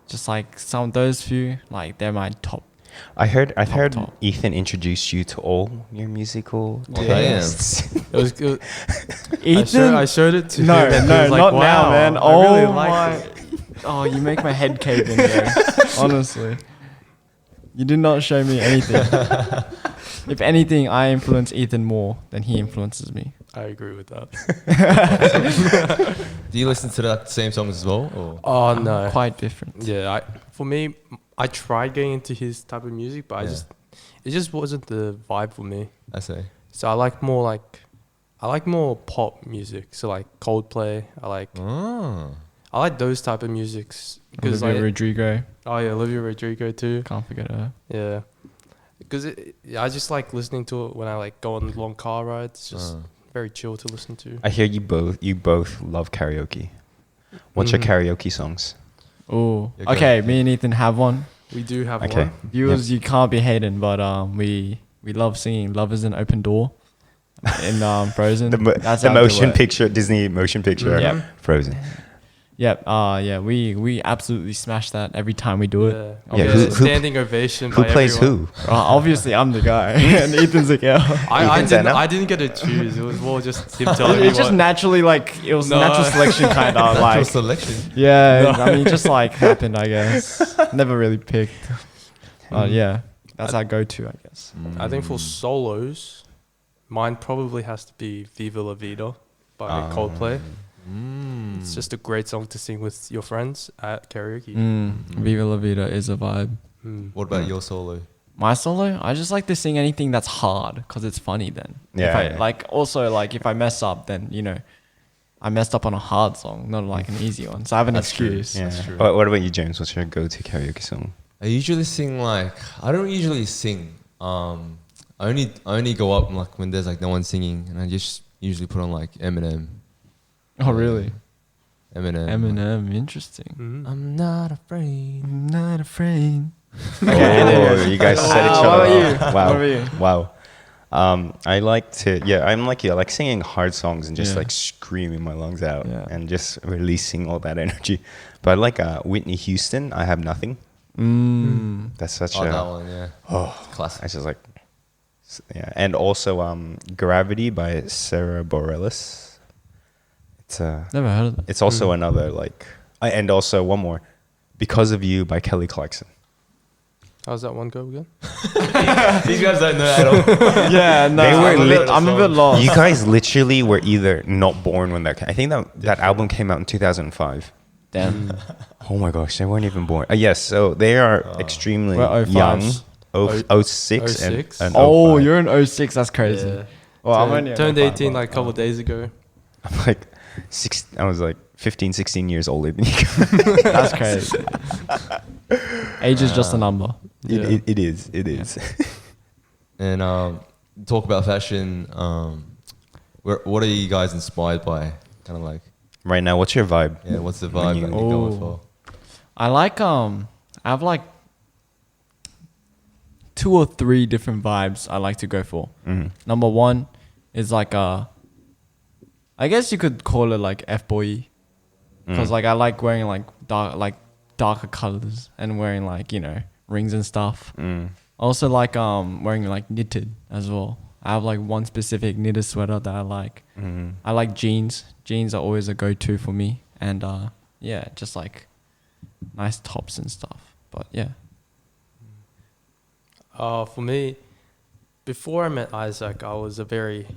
Speaker 3: Just like some of those few, like they're my top.
Speaker 2: I've heard
Speaker 3: top.
Speaker 2: Ethan introduce you to all your musical
Speaker 1: Yeah.
Speaker 2: tastes.
Speaker 4: It was good.
Speaker 3: Ethan,
Speaker 4: I showed it to him.
Speaker 3: no,
Speaker 4: and he
Speaker 3: no,
Speaker 4: was like,
Speaker 3: not
Speaker 4: wow,
Speaker 3: now, man.
Speaker 4: I
Speaker 3: Oh
Speaker 4: really
Speaker 3: my!
Speaker 4: like it.
Speaker 3: Oh, you make my head cave in there. Honestly, you did not show me anything. If anything, I influence Ethan more than he influences me.
Speaker 4: I agree with that.
Speaker 1: Do you listen to that same songs as well? Or?
Speaker 4: Oh no.
Speaker 3: Quite different.
Speaker 4: Yeah, for me, I tried getting into his type of music, but it just wasn't the vibe for me.
Speaker 1: I say.
Speaker 4: So I like more pop music. So like Coldplay. I like those type of musics because
Speaker 3: Olivia Rodrigo,
Speaker 4: Olivia Rodrigo too.
Speaker 3: can't forget her.
Speaker 4: Yeah, because I just like listening to it when I like go on long car rides. It's just very chill to listen to.
Speaker 2: I hear you both love karaoke. What's your karaoke songs?
Speaker 3: Oh,
Speaker 1: Yeah, go
Speaker 3: okay.
Speaker 1: on.
Speaker 3: Me and Ethan have one.
Speaker 4: We do have
Speaker 2: Okay.
Speaker 4: one.
Speaker 3: Viewers, you can't be hating, but we love singing "Love Is an Open Door" in Frozen.
Speaker 2: The
Speaker 3: That's
Speaker 2: the
Speaker 3: how I do
Speaker 2: motion
Speaker 3: it.
Speaker 2: picture, Disney motion picture,
Speaker 3: Yep.
Speaker 2: Frozen.
Speaker 3: Yep. Yeah. We absolutely smash that every time we do it.
Speaker 4: Yeah,
Speaker 2: Yeah,
Speaker 4: yeah,
Speaker 2: who-
Speaker 4: standing ovation.
Speaker 2: Who
Speaker 4: by
Speaker 2: plays
Speaker 4: everyone.
Speaker 2: who?
Speaker 3: Obviously, I'm the guy, and Ethan's the girl.
Speaker 2: Ethan's Anna?
Speaker 4: I didn't get to choose. It was more just him telling me
Speaker 3: It's just
Speaker 4: what.
Speaker 3: naturally like it was
Speaker 4: No.
Speaker 3: natural selection kind of
Speaker 1: Natural
Speaker 3: like.
Speaker 1: selection.
Speaker 3: Yeah, I mean, just like happened, I guess. Never really picked. Yeah, that's our go-to, I guess.
Speaker 4: I think for solos, mine probably has to be Viva La Vida by Coldplay. It's just a great song to sing with your friends at karaoke.
Speaker 3: Viva La Vida is a vibe.
Speaker 1: What about your solo?
Speaker 3: My solo, I just like to sing anything that's hard because it's funny. Then,
Speaker 2: Yeah,
Speaker 3: If I,
Speaker 2: yeah.
Speaker 3: like also like if I mess up, then I messed up on a hard song, not like an easy one. So I have an
Speaker 1: That's true.
Speaker 3: excuse.
Speaker 2: Yeah.
Speaker 1: That's true.
Speaker 2: What about you, James? What's your go-to karaoke song?
Speaker 1: I usually sing like I don't usually sing. I only go up like when there's like no one singing, and I just usually put on like Eminem.
Speaker 3: Oh really?
Speaker 1: Eminem.
Speaker 3: Interesting.
Speaker 4: Mhm.
Speaker 1: I'm not afraid.
Speaker 3: I'm not afraid.
Speaker 2: Oh, you guys set each
Speaker 3: What
Speaker 2: other
Speaker 3: about you?
Speaker 2: up. Wow.
Speaker 3: What about you?
Speaker 2: Wow. I like to, I'm like you. I like singing hard songs and just
Speaker 3: Yeah.
Speaker 2: like screaming my lungs out
Speaker 3: Yeah.
Speaker 2: and just releasing all that energy. But I like Whitney Houston, I Have Nothing. That's such
Speaker 1: Oh,
Speaker 2: a,
Speaker 1: that one, yeah.
Speaker 2: oh,
Speaker 1: Classic.
Speaker 2: I just like, yeah. And also Gravity by Sarah Bareilles.
Speaker 3: Never heard of that.
Speaker 2: It's also another like, and also one more, Because of You by Kelly Clarkson.
Speaker 4: How's that one go again?
Speaker 1: These guys don't know at all.
Speaker 3: Yeah, no,
Speaker 2: They were
Speaker 3: I'm a bit lost.
Speaker 2: You guys literally were either not born when that. I think that album came out in 2005.
Speaker 3: Damn.
Speaker 2: Oh my gosh, they weren't even born. Yes, so they are extremely
Speaker 3: We're 05s.
Speaker 2: young. 06
Speaker 4: 06?
Speaker 2: and
Speaker 3: Oh,
Speaker 2: 05.
Speaker 3: you're in 06. That's crazy.
Speaker 4: Yeah.
Speaker 3: Well, I'm only
Speaker 4: Turned
Speaker 3: 05,
Speaker 4: 18
Speaker 3: but-
Speaker 4: like a couple of days ago.
Speaker 2: I'm like I was like 15, 16 years older than you.
Speaker 3: That's crazy. Age is just a number.
Speaker 4: Yeah.
Speaker 2: It is.
Speaker 1: And talk about fashion. What are you guys inspired by? Kind of like,
Speaker 2: Right now, what's your vibe?
Speaker 1: yeah, what's the
Speaker 2: When
Speaker 1: vibe
Speaker 2: you-
Speaker 1: that you're going
Speaker 3: Oh.
Speaker 1: for?
Speaker 3: I like I have like 2 or 3 different vibes I like to go for. Number one is like I guess you could call it like F-boy, because like I like wearing like darker colors and wearing like rings and stuff. I also like wearing like knitted as well. I have like one specific knitted sweater that I like. I like jeans. Jeans are always a go-to for me, and yeah, just like nice tops and stuff. But yeah,
Speaker 4: For me, before I met Isaac, I was a very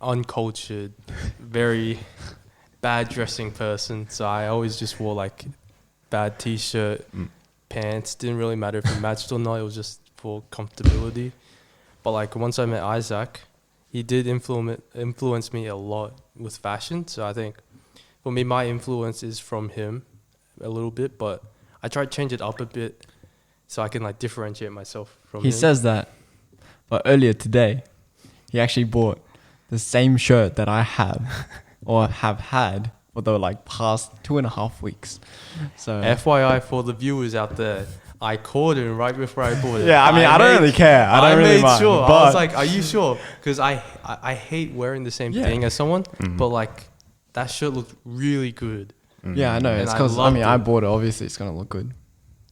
Speaker 4: uncultured, very bad dressing person. So I always just wore like bad t-shirt, pants. Didn't really matter if it matched or not. It was just for comfortability. But like once I met Isaac, he did influence me a lot with fashion. So I think for me, my influence is from him a little bit, but I try to change it up a bit so I can like differentiate myself from him.
Speaker 3: he says that. But earlier today, he actually bought the same shirt that I have or have had for the like past 2.5 weeks. So
Speaker 4: FYI for the viewers out there, I called him right before I bought it.
Speaker 3: yeah, I mean I don't really care. I don't really
Speaker 4: made
Speaker 3: mind.
Speaker 4: sure. I
Speaker 3: But
Speaker 4: was like, "Are you sure?" Because I hate wearing the same
Speaker 3: Yeah.
Speaker 4: thing as someone, but like that shirt looked really good.
Speaker 3: yeah, I know.
Speaker 4: And
Speaker 3: It's
Speaker 4: I
Speaker 3: because I
Speaker 4: loved
Speaker 3: mean I
Speaker 4: it.
Speaker 3: bought it. Obviously, it's gonna look good.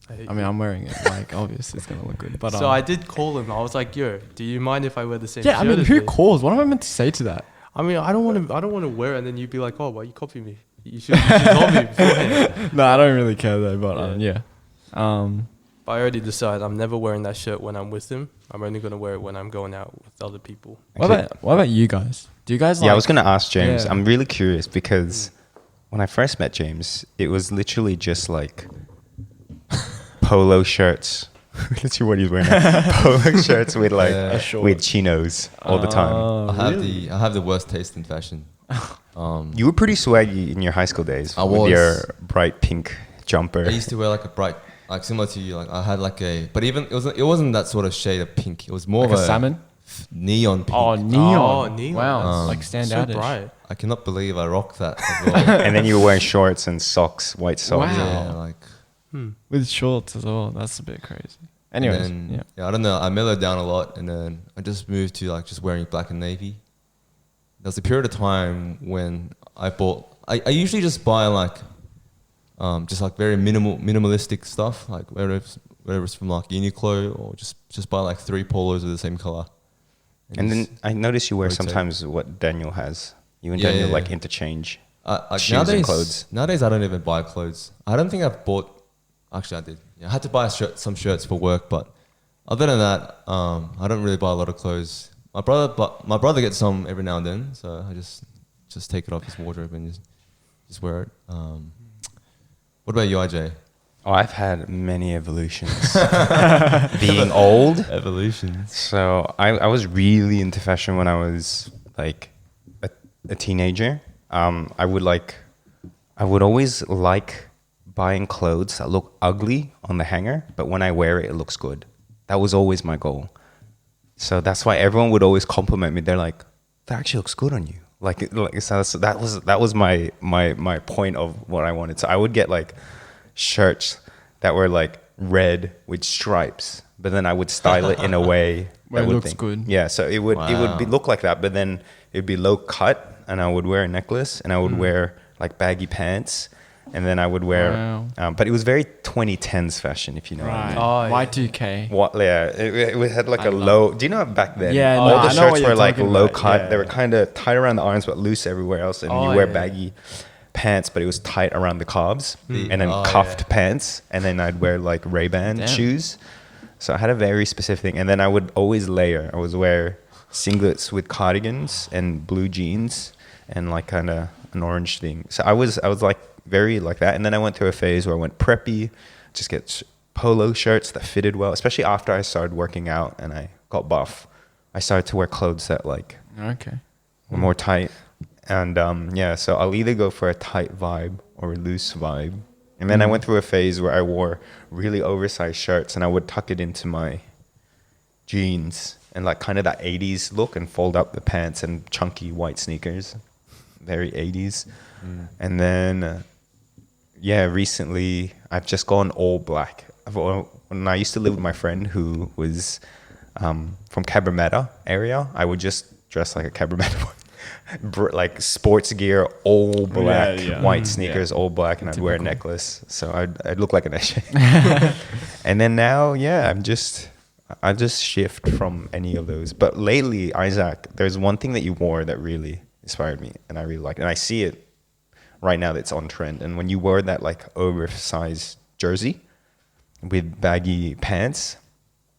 Speaker 4: hate
Speaker 3: I mean, I'm wearing it. Like, obviously, it's gonna look good. But
Speaker 4: so I did call him. I was like, "Yo, do you mind if I wear the same?"
Speaker 3: yeah, I
Speaker 4: shirt
Speaker 3: mean,
Speaker 4: as
Speaker 3: who
Speaker 4: me?"
Speaker 3: calls? What am I meant to say to that?
Speaker 4: I mean, I don't want to wear it, and then you'd be like, "Oh, why you copy me? You should tell me beforehand."
Speaker 3: No, I don't really care though. But yeah.
Speaker 4: But I already decided I'm never wearing that shirt when I'm with him. I'm only gonna wear it when I'm going out with other people.
Speaker 3: What about you guys? Do you guys like?
Speaker 2: Yeah, I was gonna ask James.
Speaker 3: Yeah.
Speaker 2: I'm really curious because when I first met James, it was literally just like polo shirts. Literally what he's wearing now. Polo shirts with like
Speaker 1: Yeah.
Speaker 2: with chinos all the time.
Speaker 3: Oh,
Speaker 1: I have the worst taste in fashion.
Speaker 2: You were pretty swaggy in your high school days
Speaker 1: I
Speaker 2: with
Speaker 1: was.
Speaker 2: your bright pink jumper.
Speaker 1: I used to wear like a bright, like similar to you. Like I had like but even it wasn't that sort of shade of pink. It was more
Speaker 3: like
Speaker 1: of
Speaker 3: a salmon.
Speaker 1: neon pink.
Speaker 3: Oh, neon.
Speaker 4: Oh, neon.
Speaker 3: Wow, like stand
Speaker 4: So
Speaker 3: out.
Speaker 4: bright.
Speaker 1: I cannot believe I rocked that as well.
Speaker 2: And then you were wearing shorts and socks, white socks.
Speaker 3: Wow.
Speaker 1: Yeah, like.
Speaker 3: With shorts as well. That's a bit crazy.
Speaker 1: and
Speaker 3: Anyways,
Speaker 1: then,
Speaker 3: yeah.
Speaker 1: I don't know. I mellowed down a lot, and then I just moved to like just wearing black and navy. There was a period of time when I bought. I usually just buy like just like very minimalistic stuff, like whether it's from like Uniqlo or just buy like 3 polos of the same color.
Speaker 2: And then
Speaker 1: just
Speaker 2: I notice you wear
Speaker 1: rotate.
Speaker 2: sometimes what Daniel has. You and
Speaker 1: Yeah,
Speaker 2: Daniel
Speaker 1: yeah,
Speaker 2: like
Speaker 1: yeah.
Speaker 2: interchange.
Speaker 1: Like
Speaker 2: shoes and clothes.
Speaker 1: Nowadays, I don't even buy clothes. I don't think I've bought. Actually, I did. Yeah, I had to buy some shirts for work, but other than that, I don't really buy a lot of clothes. My brother gets some every now and then, so I just take it off his wardrobe and just wear it. What about you, IJ?
Speaker 2: Oh, I've had many evolutions. Being old.
Speaker 1: Evolutions.
Speaker 2: So I was really into fashion when I was like a teenager. I would always like buying clothes that look ugly on the hanger, but when I wear it, it looks good. That was always my goal. So that's why everyone would always compliment me. They're like, "That actually looks good on you." So that was my point of what I wanted. So I would get like shirts that were like red with stripes, but then I would style it in a way
Speaker 3: Where
Speaker 2: that
Speaker 3: it
Speaker 2: would
Speaker 3: looks good.
Speaker 2: Yeah, so it would look like that, but then it'd be low cut, and I would wear a necklace, and I would wear like baggy pants, and then I would wear. But it was very 2010s fashion, if you know what I mean.
Speaker 4: Oh, yeah.
Speaker 3: Y2K.
Speaker 2: What? Yeah, it had like
Speaker 3: I
Speaker 2: a
Speaker 3: love
Speaker 2: low. Do you know back then?
Speaker 3: Yeah,
Speaker 2: all
Speaker 3: no,
Speaker 2: the
Speaker 3: I know
Speaker 2: shirts
Speaker 3: what you're
Speaker 2: were like
Speaker 3: talking
Speaker 2: low
Speaker 3: about.
Speaker 2: cut.
Speaker 3: Yeah.
Speaker 2: They were kind of tight around the arms, but loose everywhere else. And
Speaker 4: Oh,
Speaker 2: you wear
Speaker 4: yeah.
Speaker 2: baggy pants, but it was tight around the calves,
Speaker 1: Mm.
Speaker 2: and then
Speaker 1: Oh,
Speaker 2: cuffed
Speaker 1: yeah.
Speaker 2: pants, and then I'd wear like Ray-Ban
Speaker 3: Damn.
Speaker 2: shoes. So I had a very specific thing, and then I would always layer. I would wear singlets with cardigans and blue jeans, and like kind of an orange thing. So I was like very like that, and then I went through a phase where I went preppy, just get polo shirts that fitted well, especially after I started working out and I got buff. I started to wear clothes that like
Speaker 3: Okay.
Speaker 2: were more tight, and yeah, so I'll either go for a tight vibe or a loose vibe. And then I went through a phase where I wore really oversized shirts and I would tuck it into my jeans and like kind of that 80s look and fold up the pants and chunky white sneakers. Very 80s. And then, yeah, recently I've just gone all black. When I used to live with my friend who was from Cabramatta area, I would just dress like a Cabramatta boy. Like sports gear, all black,
Speaker 3: yeah.
Speaker 2: white sneakers, all black, and I'd wear a
Speaker 3: Typical.
Speaker 2: necklace, so I'd look like an Eshe. And then now, yeah, I just shift from any of those. But lately, Isaac, there's one thing that you wore that really inspired me, and I really like it, and I see it right now that's on trend. And when you wore that like oversized jersey with baggy pants.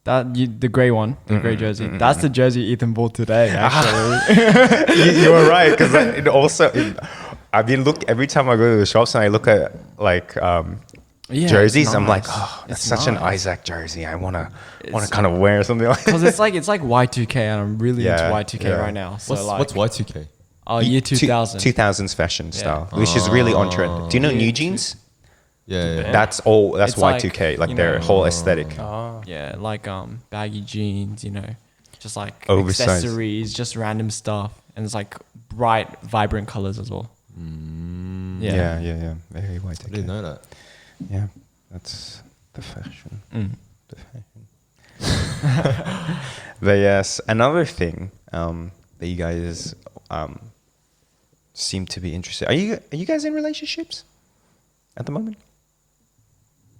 Speaker 3: The grey one, the grey jersey. That's the jersey Ethan bought today, actually.
Speaker 2: You were right, because I've been every time I go to the shops and I look at like
Speaker 3: Yeah,
Speaker 2: jerseys,
Speaker 3: it's
Speaker 2: I'm like,
Speaker 3: nice.
Speaker 2: oh, that's
Speaker 3: It's
Speaker 2: such an
Speaker 3: nice.
Speaker 2: Isaac jersey. I wanna
Speaker 3: It's-
Speaker 2: kind of wear something like
Speaker 3: Because it's like Y2K, and I'm really
Speaker 2: Yeah,
Speaker 3: into Y2K
Speaker 2: yeah.
Speaker 3: right now. So
Speaker 1: What's
Speaker 3: like,
Speaker 1: Y2K?
Speaker 3: year 2000.
Speaker 2: 2000s fashion style, which is really on trend. Do you know
Speaker 3: Yeah.
Speaker 2: New Jeans?
Speaker 1: Yeah, yeah.
Speaker 2: That's
Speaker 3: It's
Speaker 2: Y2K, like
Speaker 3: you
Speaker 2: their
Speaker 3: know,
Speaker 2: whole aesthetic.
Speaker 4: Oh.
Speaker 3: Yeah, like baggy jeans, just like
Speaker 2: Oversized.
Speaker 3: accessories, just random stuff, and it's like bright, vibrant colors as well.
Speaker 2: Yeah, very
Speaker 1: I
Speaker 2: Y2K.
Speaker 1: didn't know that.
Speaker 2: Yeah, that's the fashion.
Speaker 3: Mm.
Speaker 2: The fashion. But yes, another thing that you guys seem to be interested. Are you guys in relationships at the moment?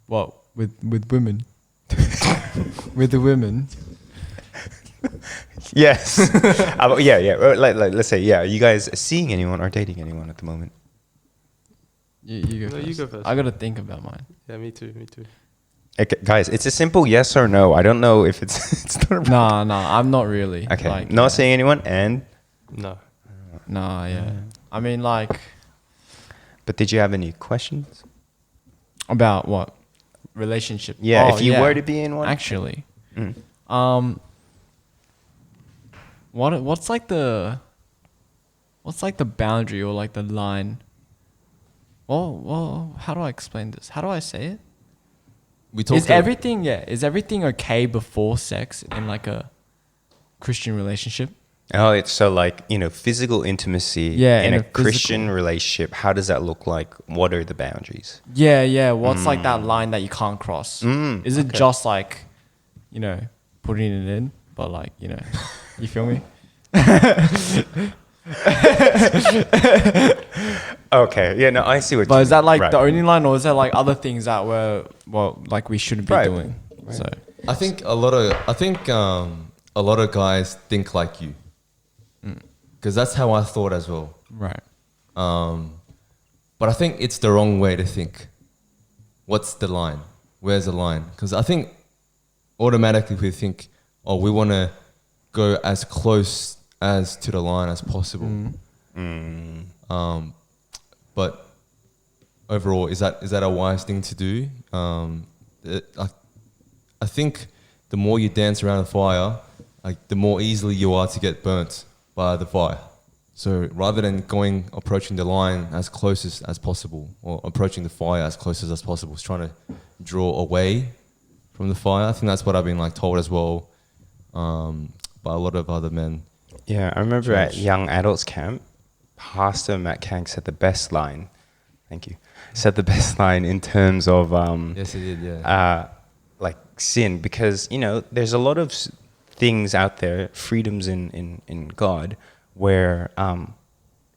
Speaker 3: What with women? With the women?
Speaker 2: Yes. Yeah. Like let's say, yeah. Are you guys seeing anyone or dating anyone at the moment?
Speaker 3: You go
Speaker 4: No,
Speaker 3: first.
Speaker 4: you go first.
Speaker 3: I gotta think about mine.
Speaker 4: Yeah, me too.
Speaker 2: Okay, guys, it's a simple yes or no. I don't know if it's not.
Speaker 3: Nah, I'm not really.
Speaker 2: Okay,
Speaker 3: Like,
Speaker 2: not seeing anyone, and
Speaker 4: No.
Speaker 3: Nah, yeah. I mean, like,
Speaker 2: but did you have any questions?
Speaker 3: about what? Relationship.
Speaker 2: Yeah,
Speaker 3: Oh,
Speaker 2: if you were to be in one.
Speaker 3: Actually.
Speaker 2: Mm.
Speaker 3: What's like the boundary or like the line? Well, how do I explain this? How do I say it?
Speaker 1: We talked
Speaker 3: Is everything okay before sex in like a Christian relationship?
Speaker 2: Oh, it's so like, physical intimacy
Speaker 3: Yeah,
Speaker 2: in
Speaker 3: in
Speaker 2: a
Speaker 3: a physical-
Speaker 2: Christian relationship. How does that look like? What are the boundaries?
Speaker 3: Yeah. What's like that line that you can't cross? Is it
Speaker 2: okay.
Speaker 3: just like, putting it in, but like, you feel me?
Speaker 2: Okay, yeah, no, I see what.
Speaker 3: But
Speaker 2: you
Speaker 3: is that
Speaker 2: mean.
Speaker 3: like
Speaker 2: Right.
Speaker 3: the only line, or is there like other things that like we shouldn't be
Speaker 2: Right.
Speaker 3: doing?
Speaker 2: Right.
Speaker 3: So
Speaker 1: I think a lot of guys think like you, because that's how I thought as well.
Speaker 3: right.
Speaker 1: But I think it's the wrong way to think. What's the line? Where's the line? Because I think automatically we think, oh, we want to go as close as to the line as possible. But overall, is that a wise thing to do? I think the more you dance around the fire, like the more easily you are to get burnt by the fire. So rather than approaching the line as close as possible, or approaching the fire as close as possible, is trying to draw away from the fire. I think that's what I've been like told as well, by a lot of other men.
Speaker 2: Yeah, I remember at
Speaker 1: Church.
Speaker 2: young adults camp, Pastor Matt Kang said the best line. Thank you. Said the best line in terms of
Speaker 1: Yes, it did. Yeah.
Speaker 2: like sin, because there's a lot of things out there, freedoms in God, where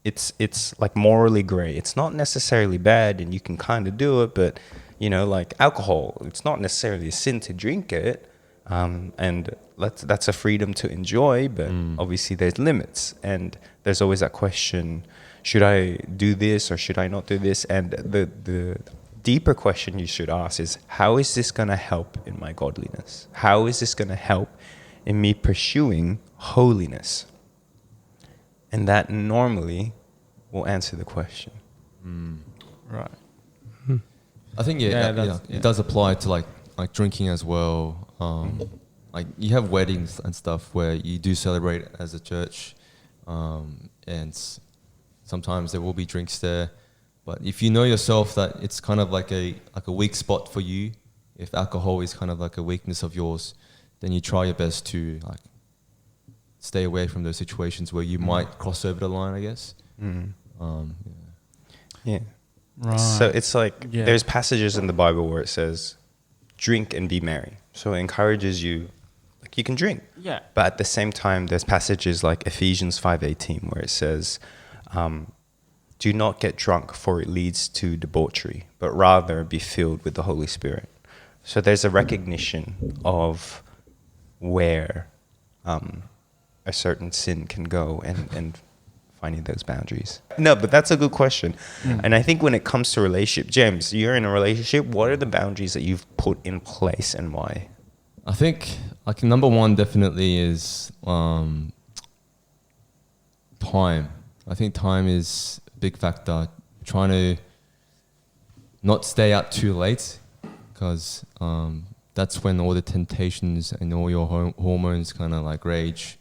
Speaker 2: it's like morally gray. It's not necessarily bad, and you can kind of do it, but like alcohol, it's not necessarily a sin to drink it, and that's a freedom to enjoy, but obviously there's limits, and there's always that question: should I do this or should I not do this? And the deeper question you should ask is, how is this going to help in my godliness? How is this going to help in me pursuing holiness? And that normally will answer the question.
Speaker 3: Right.
Speaker 1: I think
Speaker 3: Yeah,
Speaker 1: it does apply to like drinking as well. Like you have weddings and stuff where you do celebrate as a church, and sometimes there will be drinks there. But if you know yourself that it's kind of like a weak spot for you, if alcohol is kind of like a weakness of yours, then you try your best to like stay away from those situations where you might cross over the line, I guess.
Speaker 2: Yeah.
Speaker 3: Right.
Speaker 2: So it's like
Speaker 3: Yeah.
Speaker 2: there's passages in the Bible where it says, drink and be merry. So it encourages you, like you can drink.
Speaker 3: Yeah.
Speaker 2: But at the same time, there's passages like Ephesians 5:18 where it says, do not get drunk, for it leads to debauchery, but rather be filled with the Holy Spirit. So there's a recognition of where a certain sin can go, and finding those boundaries. No, but that's a good question. And I think when it comes to relationship, James, you're in a relationship. What are the boundaries that you've put in place and why?
Speaker 1: I think like number one definitely is time. I think time is a big factor. Trying to not stay out too late, because that's when all the temptations and all your hormones kind of like rage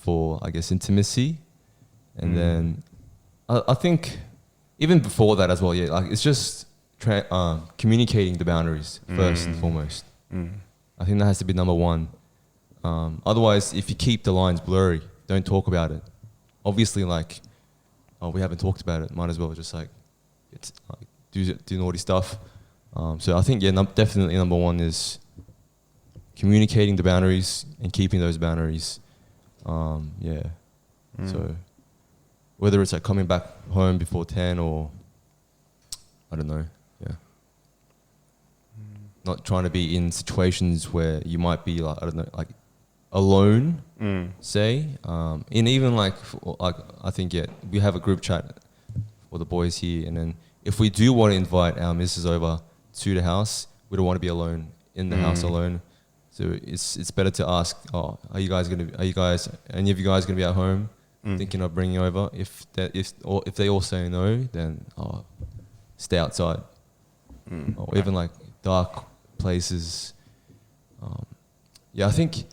Speaker 1: for, I guess, intimacy. And then I think even before that as well, yeah, like it's just communicating the boundaries first and foremost. I think that has to be number one. Otherwise, if you keep the lines blurry, don't talk about it. Obviously, like, oh, we haven't talked about it. Might as well just like, it's like do naughty stuff. So I think definitely number one is communicating the boundaries and keeping those boundaries. So whether it's like coming back home before 10 or I don't know, not trying to be in situations where you might be like, I don't know, like alone, say, and even like I think we have a group chat for the boys here, and then if we do want to invite our missus over to the house, we don't want to be alone in the house alone. So it's better to ask, oh, any of you guys gonna be at home thinking of bringing over? If they all say no, then stay outside, or even like dark places. I think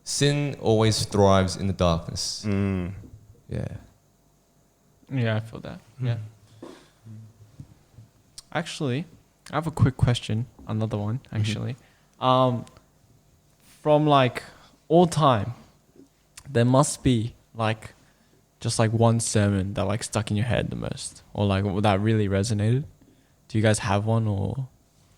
Speaker 1: sin always thrives in the darkness. Yeah.
Speaker 3: Yeah, I feel that. Yeah. Actually, I have a quick question. Another one, actually. From like all time, there must be like just like one sermon that like stuck in your head the most, or like that really resonated. Do you guys have one, or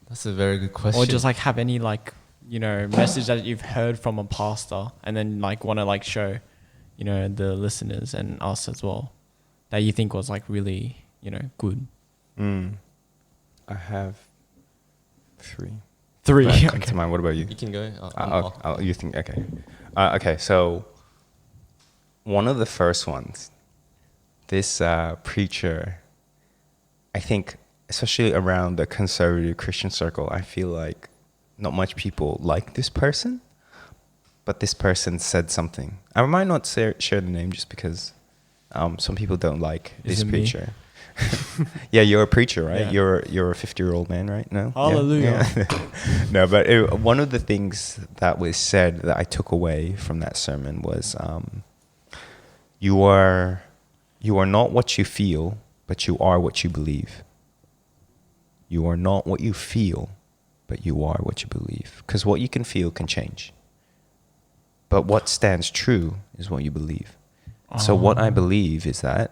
Speaker 1: That's a very good question.
Speaker 3: or just like have any like message that you've heard from a pastor, and then like want to like show the listeners and us as well, that you think was like really, you know, good?
Speaker 2: I have 3.
Speaker 3: Three.
Speaker 2: That come
Speaker 3: Okay.
Speaker 2: to mind. What about you?
Speaker 1: You can go.
Speaker 2: You think okay? Okay, so one of the first ones, this preacher, I think, especially around the conservative Christian circle, I feel like not much people like this person, but this person said something. I might not share the name just because some people don't like
Speaker 3: Is
Speaker 2: this
Speaker 3: it me?
Speaker 2: preacher. Yeah, you're a preacher, right?
Speaker 3: Yeah.
Speaker 2: You're a 50-year-old man, right? No.
Speaker 3: Hallelujah.
Speaker 2: Yeah. No, but one of the things that was said that I took away from that sermon was, you are not what you feel, but you are what you believe. You are not what you feel, but you are what you believe. Because what you can feel can change. But what stands true is what you believe. So what I believe is that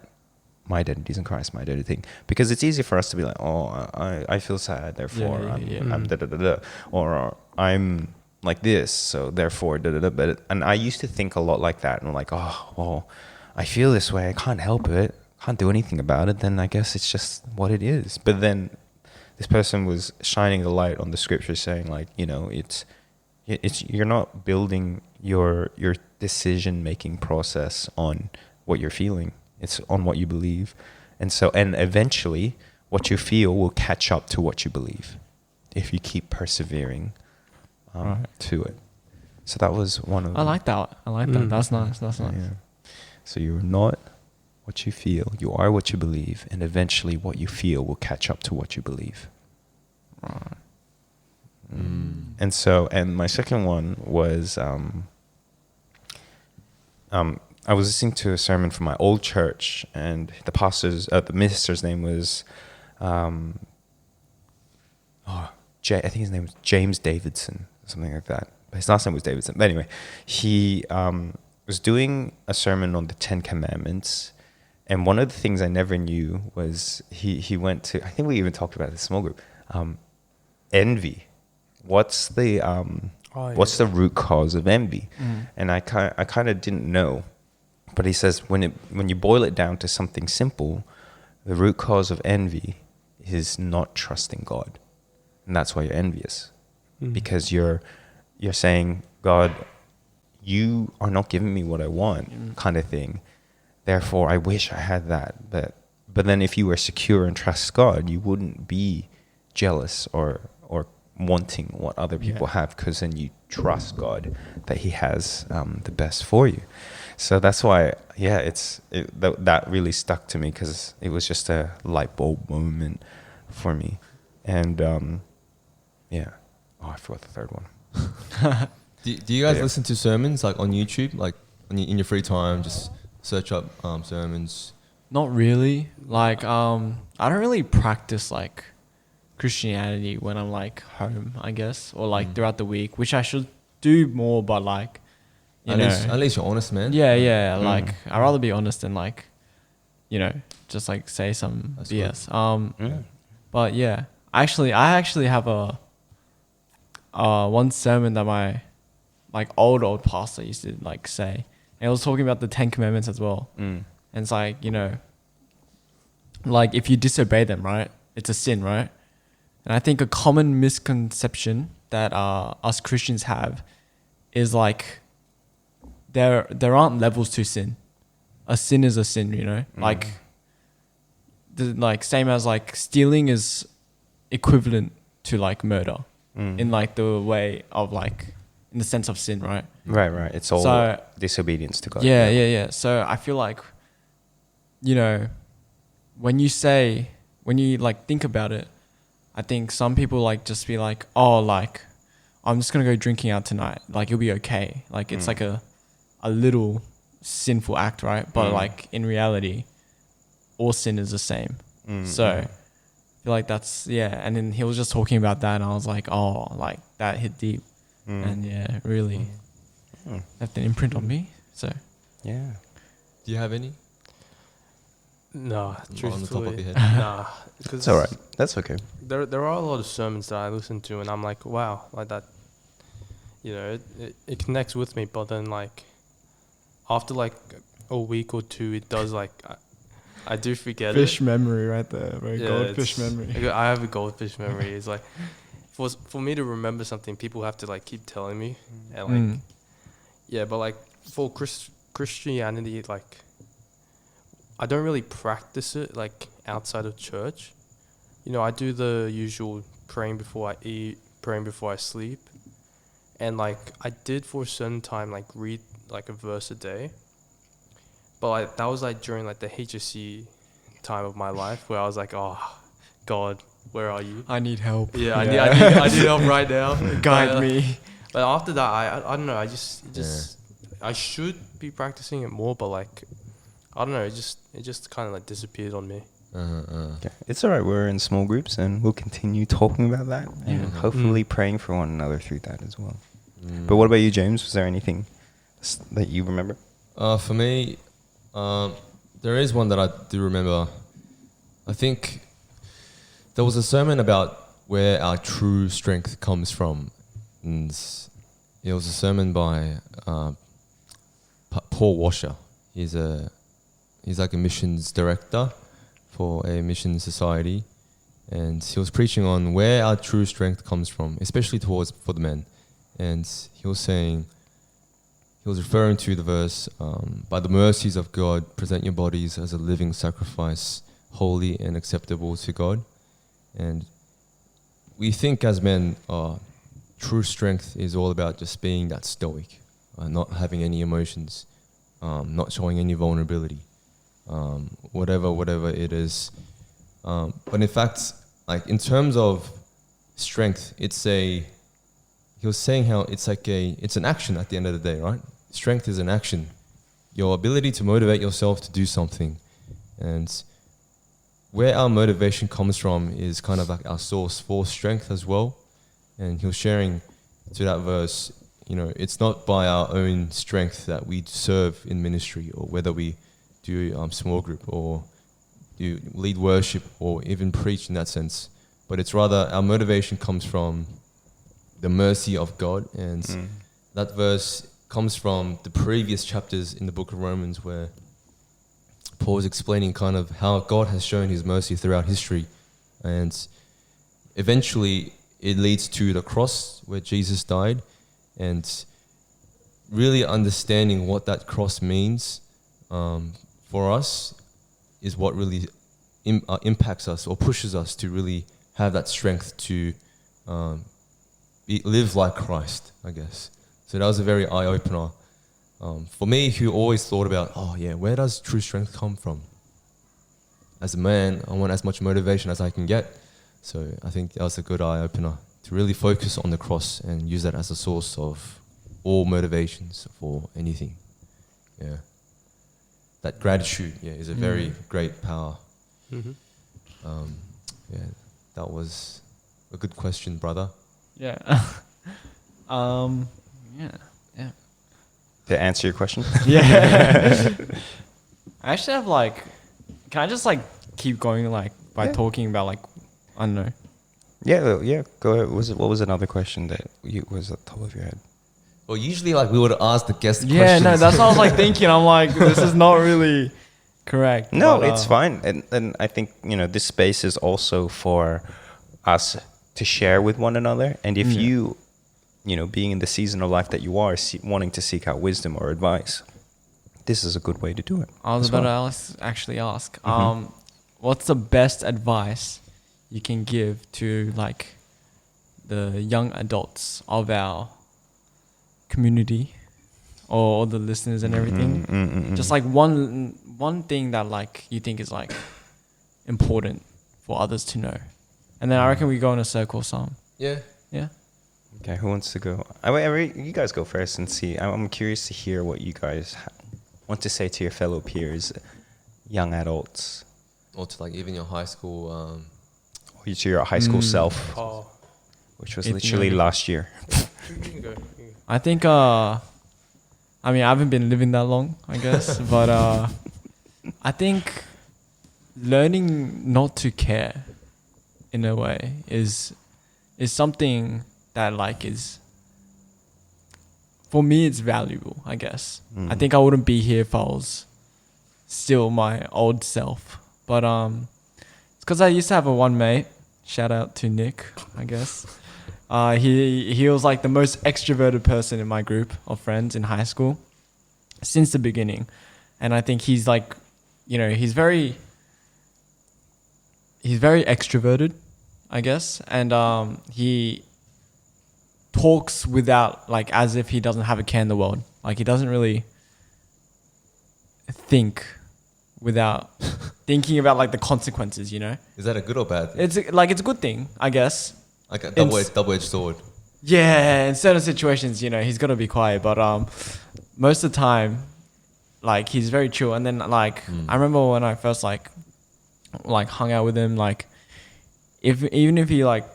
Speaker 2: my identity is in Christ, my identity. Because it's easy for us to be like, oh, I feel sad, therefore I'm da da da da. Or I'm like this, so therefore da da da. But and I used to think a lot like that. And I'm like, oh, well, I feel this way. I can't help it. Can't do anything about it. Then I guess it's just what it is. But then this person was shining the light on the scripture, saying like, you know, it's you're not building your decision making process on what you're feeling. It's on what you believe. And eventually what you feel will catch up to what you believe if you keep persevering to it. So that was one of
Speaker 3: I like that. That's nice. That's nice.
Speaker 2: Yeah. So you're not what you feel. You are what you believe. And eventually what you feel will catch up to what you believe.
Speaker 3: Right.
Speaker 2: And my second one was, I was listening to a sermon from my old church, and the minister's name was, I think his name was James Davidson, something like that. But his last name was Davidson. But anyway, he was doing a sermon on the 10 Commandments, and one of the things I never knew was he went to, I think we even talked about it in a small group, envy. What's the root cause of envy? And I kind of didn't know. But he says when you boil it down to something simple, the root cause of envy is not trusting God. And that's why you're envious. Because you're saying, God, you are not giving me what I want, kind of thing. Therefore, I wish I had that. But then if you were secure and trust God, you wouldn't be jealous or wanting what other people have, because then you trust God that He has the best for you. So that's why, that really stuck to me, because it was just a light bulb moment for me. And I forgot the third one.
Speaker 1: Do you guys listen to sermons like on YouTube, like in your free time? Just search up sermons.
Speaker 3: Not really. Like, I don't really practice like Christianity when I'm like home, I guess, or like throughout the week, which I should do more. But like, at
Speaker 1: least you're honest, man.
Speaker 3: Yeah. Like, I'd rather be honest than like, just like say some BS.
Speaker 1: Good.
Speaker 3: But yeah, I actually have a one sermon that my like old pastor used to like say, and it was talking about the 10 Commandments as well. And it's like, like if you disobey them, right, it's a sin, right? And I think a common misconception that us Christians have is like there aren't levels to sin. A sin is a sin, like same as like stealing is equivalent to like murder in like the way of like in the sense of sin, right?
Speaker 2: Right. It's all disobedience to God.
Speaker 3: Yeah. So I feel like, when you like think about it, I think some people like just be like, oh, like I'm just gonna go drinking out tonight, like it'll be okay. Like it's like a little sinful act, right? But like in reality, all sin is the same. So I feel like that's and then he was just talking about that, and I was like, oh, like that hit deep. And really left an imprint on me. So
Speaker 2: yeah.
Speaker 1: Do you have any?
Speaker 4: Nah, truthfully,
Speaker 1: on the top of your head.
Speaker 4: nah.
Speaker 2: It's all right. That's okay.
Speaker 4: There are a lot of sermons that I listen to, and I'm like, wow, like that. It connects with me, but then like after like a week or two, it does like I do forget
Speaker 3: Fish
Speaker 4: it.
Speaker 3: memory right there, bro.
Speaker 4: Yeah,
Speaker 3: Goldfish
Speaker 4: it's-
Speaker 3: memory.
Speaker 4: I have a goldfish memory. It's like for me to remember something, people have to like keep telling me, and like yeah, but like for Christianity, like I don't really practice it like outside of church. You know, I do the usual praying before I eat, praying before I sleep, and like I did for a certain time like read like a verse a day. But like that was like during like the HSC time of my life where I was like, oh, God, where are you?
Speaker 3: I need help.
Speaker 4: Yeah, I need help right now.
Speaker 3: Guide
Speaker 4: But,
Speaker 3: me.
Speaker 4: But after that, I don't know. I just I should be practicing it more, but like I don't know. It just kind of like disappeared on me.
Speaker 2: Okay. It's all right. We're in small groups, and we'll continue talking about that, and hopefully praying for one another through that as well. But what about you, James? Was there anything that you remember?
Speaker 1: For me, there is one that I do remember. I think there was a sermon about where our true strength comes from, and it was a sermon by Paul Washer. He's like a missions director for a mission society, and he was preaching on where our true strength comes from, especially for the men. And he was referring to the verse, by the mercies of God, present your bodies as a living sacrifice, holy and acceptable to God. And we think as men, true strength is all about just being that stoic, not having any emotions, not showing any vulnerability, whatever it is. But in fact, like in terms of strength, he was saying how it's an action at the end of the day, right? Strength is an action. Your ability to motivate yourself to do something. And where our motivation comes from is kind of like our source for strength as well. And he was sharing to that verse, you know, it's not by our own strength that we serve in ministry, or whether we do small group or do lead worship or even preach in that sense. But it's rather our motivation comes from the mercy of God. And that verse comes from the previous chapters in the book of Romans, where Paul is explaining kind of how God has shown his mercy throughout history. And eventually it leads to the cross where Jesus died, and really understanding what that cross means for us is what really impacts us or pushes us to really have that strength to live like Christ, I guess. So that was a very eye-opener for me, who always thought about, where does true strength come from? As a man, I want as much motivation as I can get. So I think that was a good eye-opener to really focus on the cross and use that as a source of all motivations for anything. Yeah. That gratitude, is a very great power. That was a good question, brother.
Speaker 3: Yeah. Yeah.
Speaker 2: To answer your question?
Speaker 3: Yeah. I actually have can I just keep going by talking about I don't know.
Speaker 2: Yeah. Go ahead. What was another question that was at the top of your head?
Speaker 1: Well, usually we would ask the guest
Speaker 3: Yeah,
Speaker 1: questions.
Speaker 3: no, that's what I was thinking. I'm this is not really correct.
Speaker 2: No,
Speaker 3: but,
Speaker 2: it's fine. And I think, this space is also for us to share with one another. And if you being in the season of life that you are, wanting to seek out wisdom or advice, this is a good way to do it.
Speaker 3: I was about to actually ask, what's the best advice you can give to the young adults of our community, or all the listeners and everything? Just one thing that you think is important for others to know, and then I reckon we go in a circle some.
Speaker 1: Yeah.
Speaker 2: Okay, who wants to go? You guys go first and see. I'm curious to hear what you guys want to say to your fellow peers, young adults.
Speaker 1: Or to even your high school...
Speaker 2: or to your high school self, which was literally last year.
Speaker 4: You can go.
Speaker 3: I think, I haven't been living that long, I guess, but I think learning not to care, in a way, is something that is, for me, it's valuable, I guess. I think I wouldn't be here if I was still my old self. But it's because I used to have a one mate. Shout out to Nick, I guess. He was like the most extroverted person in my group of friends in high school since the beginning, and I think he's like, he's very extroverted, I guess, and he talks without like as if he doesn't have a care in the world. Like he doesn't really think without thinking about like the consequences.
Speaker 1: Is that a good or bad thing?
Speaker 3: It's a good thing, I guess.
Speaker 1: Like a double-edged sword.
Speaker 3: Yeah, in certain situations, he's got to be quiet, but most of the time, like he's very chill. And then like I remember when I first like hung out with him, like even if he like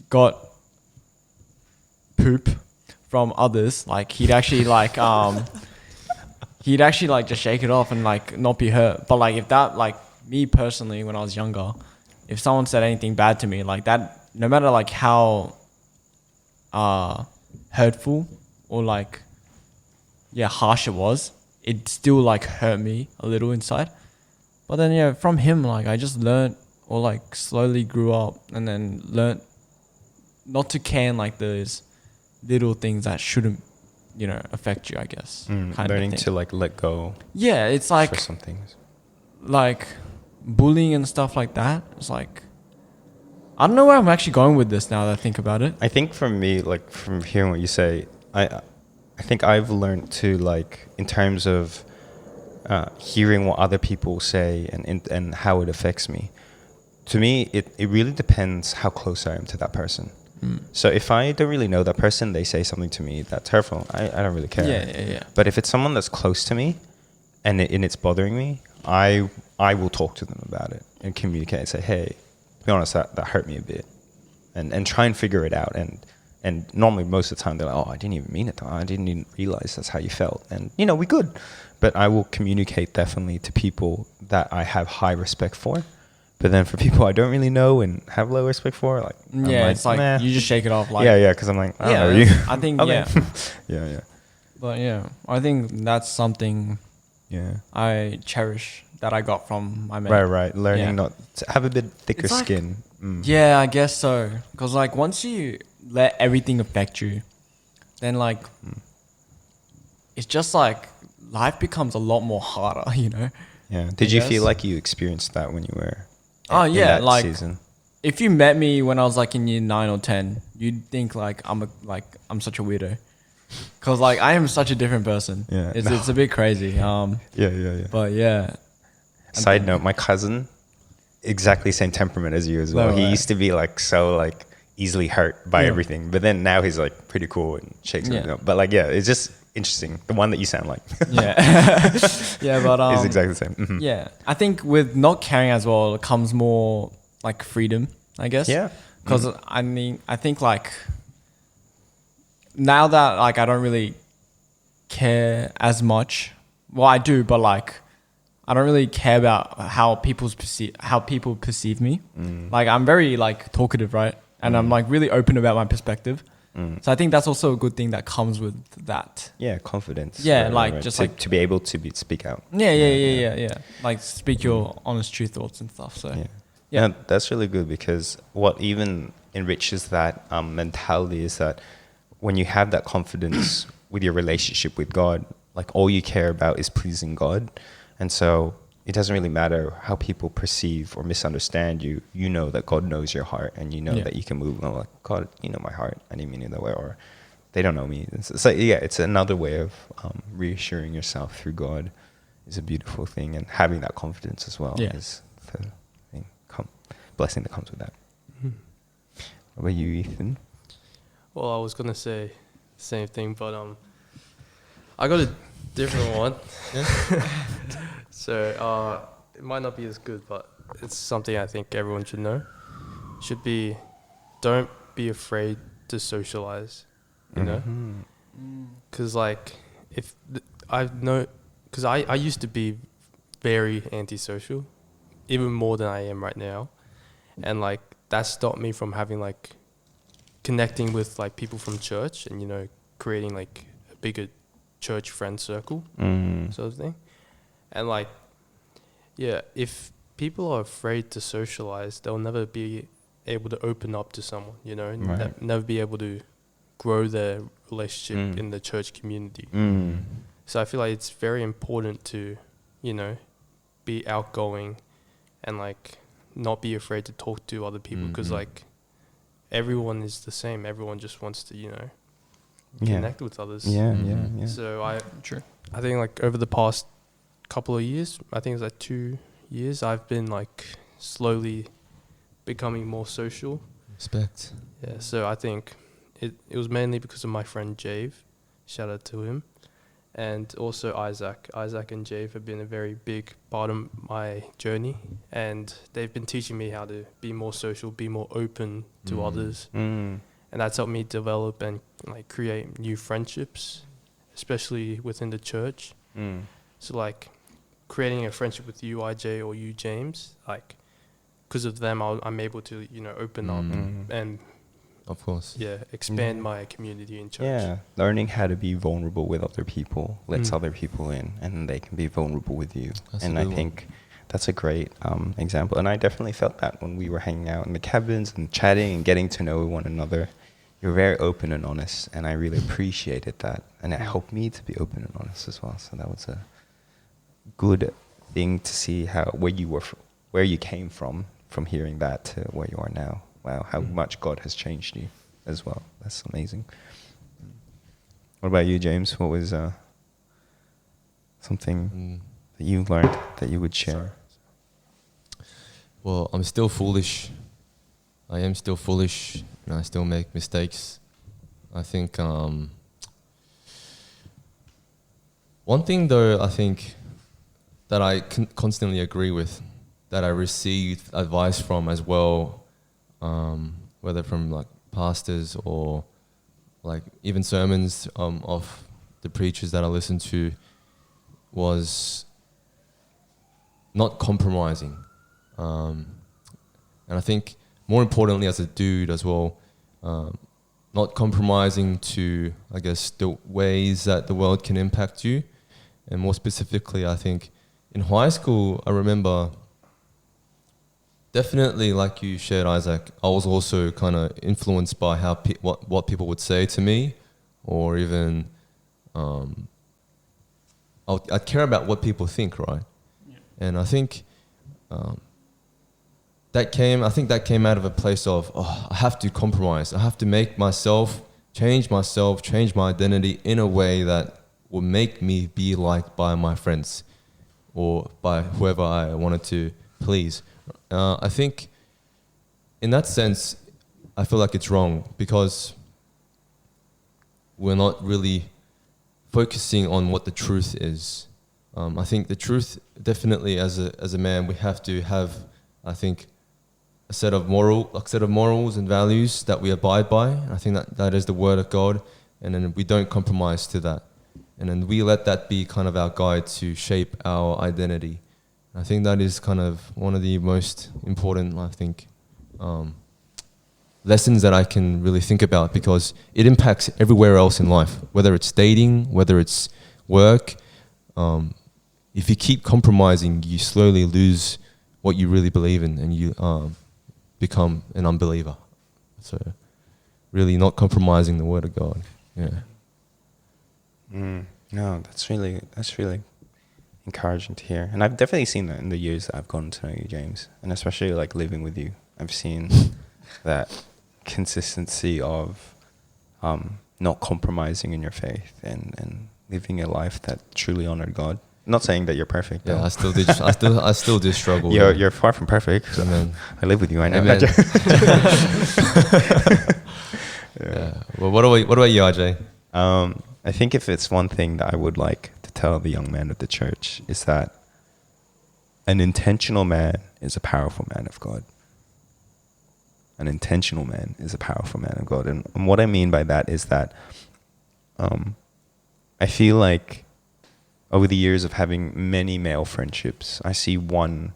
Speaker 3: got poop from others, like he'd actually like just shake it off and like not be hurt. But like if that, like me personally, when I was younger, if someone said anything bad to me like that, no matter like how hurtful or like harsh it was, it still like hurt me a little inside. But then from him, like I just learned, or like slowly grew up and then learned not to care in like those little things that shouldn't affect you, I guess.
Speaker 2: Learning to like let go.
Speaker 3: Yeah, it's like
Speaker 2: for some things.
Speaker 3: Like bullying and stuff like that. It's like I don't know where I'm actually going with this now that I think about it.
Speaker 2: I think for me, like from hearing what you say, I think I've learned to like in terms of hearing what other people say and how it affects me. To me, it really depends how close I am to that person. So if I don't really know that person, they say something to me that's hurtful, I don't really care.
Speaker 3: Yeah.
Speaker 2: But if it's someone that's close to me and it's bothering me, I will talk to them about it and communicate and say, hey, to be honest, that hurt me a bit, and try and figure it out. And normally most of the time they're like, oh, I didn't even mean it. I didn't even realize that's how you felt. And we good. But I will communicate definitely to people that I have high respect for. But then for people I don't really know and have low respect for, like
Speaker 3: it's like
Speaker 2: nah.
Speaker 3: you just shake it off. Like
Speaker 2: because I'm like, I don't know you.
Speaker 3: I think
Speaker 2: Okay.
Speaker 3: yeah.
Speaker 2: yeah.
Speaker 3: But I think that's something
Speaker 2: Yeah.
Speaker 3: I cherish that I got from my mate.
Speaker 2: Right. Learning not to have a bit thicker
Speaker 3: It's like-
Speaker 2: skin.
Speaker 3: Yeah, I guess so. Because like once you let everything affect you, then like it's just like life becomes a lot more harder,
Speaker 2: Yeah. Did you
Speaker 3: guess.
Speaker 2: feel like you experienced that when you were
Speaker 3: Oh
Speaker 2: in
Speaker 3: yeah,
Speaker 2: that
Speaker 3: like
Speaker 2: season?
Speaker 3: if you met me when I was like in year 9 or 10, you'd think like I'm such a weirdo. Cause like I am such a different person.
Speaker 2: Yeah.
Speaker 3: It's a bit crazy.
Speaker 2: Yeah.
Speaker 3: But yeah.
Speaker 2: Side note, my cousin, exactly same temperament as you as well.
Speaker 3: No
Speaker 2: He
Speaker 3: way.
Speaker 2: used to be like so like easily hurt by everything, but then now he's like pretty cool and shakes everything up. But like it's just interesting. The one that you sound like
Speaker 3: Yeah. Yeah, but
Speaker 2: is exactly the same. Mhm.
Speaker 3: yeah. I think with not caring as well comes more like freedom, I guess.
Speaker 2: Yeah.
Speaker 3: Because I think like now that like I don't really care as much. Well, I do, but like I don't really care about how people perceive me. Like I'm very like talkative, right? And I'm like really open about my perspective. So I think that's also a good thing that comes with that.
Speaker 2: Yeah, confidence.
Speaker 3: Yeah, like, just like-
Speaker 2: to be able to speak out.
Speaker 3: Yeah. Like speak your honest, true thoughts and stuff. So
Speaker 2: Yeah, that's really good because what even enriches that mentality is that when you have that confidence with your relationship with God, like all you care about is pleasing God. And so it doesn't really matter how people perceive or misunderstand you. You know that God knows your heart and you know that you can move on like, God, you know my heart. I didn't mean it that way. Or they don't know me. So it's another way of reassuring yourself through God is a beautiful thing. And having that confidence as well is the blessing that comes with that. What about you, Ethan?
Speaker 4: Well, I was gonna say the same thing, but I got a different one. So it might not be as good, but it's something I think everyone should know. Should be, don't be afraid to socialize. You know, because like because I used to be very antisocial, even more than I am right now, and like that stopped me from having like connecting with like people from church and creating like a bigger church friend circle sort of thing. And like yeah, if people are afraid to socialize, they'll never be able to open up to someone, you know, and
Speaker 2: Right.
Speaker 4: never be able to grow their relationship
Speaker 2: Mm.
Speaker 4: in the church community.
Speaker 2: Mm.
Speaker 4: So I feel like it's very important to, you know, be outgoing and like not be afraid to talk to other people, because like everyone is the same. Everyone just wants to, you know,
Speaker 2: Yeah.
Speaker 4: connect with others.
Speaker 2: Yeah,
Speaker 1: Mhm.
Speaker 2: yeah, yeah.
Speaker 4: So
Speaker 3: True.
Speaker 4: I think like over the past couple of years, I think it's like 2 years, I've been like slowly becoming more social.
Speaker 1: Respect.
Speaker 4: Yeah, so I think it was mainly because of my friend Jave. Shout out to him. And also Isaac. Isaac and Jave have been a very big part of my journey, and they've been teaching me how to be more social, be more open to others.
Speaker 2: Mm.
Speaker 4: And that's helped me develop and like create new friendships, especially within the church.
Speaker 2: Mm.
Speaker 4: So like creating a friendship with you, IJ, or you, James, like because of them, I'm able to, you know, open up
Speaker 2: Mm.
Speaker 4: and
Speaker 1: Of course.
Speaker 4: expand
Speaker 2: Yeah.
Speaker 4: my community in church.
Speaker 2: Yeah, learning how to be vulnerable with other people lets
Speaker 4: Mm.
Speaker 2: other people in, and they can be vulnerable with you.
Speaker 1: That's a
Speaker 2: and
Speaker 1: good
Speaker 2: I
Speaker 1: one.
Speaker 2: think that's a great example. And I definitely felt that when we were hanging out in the cabins and chatting and getting to know one another. You're very open and honest, and I really appreciated that. And it helped me to be open and honest as well. So that was a good thing to see where you came from hearing that to where you are now. Wow, how much God has changed you as well. That's amazing. What about you, James? What was something that you learned that you would share?
Speaker 1: Well, I'm still foolish. I am still foolish, and I still make mistakes. I think one thing, though, I think that I constantly agree with, that I received advice from as well, whether from like pastors or like even sermons of the preachers that I listened to, was not compromising. And I think more importantly as a dude as well, not compromising to, I guess, the ways that the world can impact you. And more specifically, I think in high school, I remember definitely, like you shared, Isaac, I was also kind of influenced by how what people would say to me, or even I'd care about what people think, right? Yeah. And I think that came out of a place of, I have to compromise. I have to make myself, change my identity in a way that will make me be liked by my friends or by whoever I wanted to please. I think in that sense, I feel like it's wrong because we're not really focusing on what the truth is. I think the truth, definitely as a man, we have to have, I think, a set of morals and values that we abide by. I think that is the word of God, and then we don't compromise to that. And then we let that be kind of our guide to shape our identity. I think that is kind of one of the most important, I think, lessons that I can really think about, because it impacts everywhere else in life, whether it's dating, whether it's work. If you keep compromising, you slowly lose what you really believe in, and you become an unbeliever. So really not compromising the word of God. Yeah.
Speaker 2: No, that's really encouraging to hear. And I've definitely seen that in the years that I've gotten to know you, James, and especially like living with you. I've seen that consistency of not compromising in your faith and living a life that truly honored God. Not saying that you're perfect.
Speaker 1: Yeah,
Speaker 2: though.
Speaker 1: I still do struggle.
Speaker 2: You're far from perfect. So
Speaker 1: Amen.
Speaker 2: I live with you. I know.
Speaker 1: Amen. Yeah. Well, what about you, RJ?
Speaker 2: I think if it's one thing that I would like to tell the young men of the church is that an intentional man is a powerful man of God. An intentional man is a powerful man of God. And what I mean by that is that I feel like over the years of having many male friendships, I see one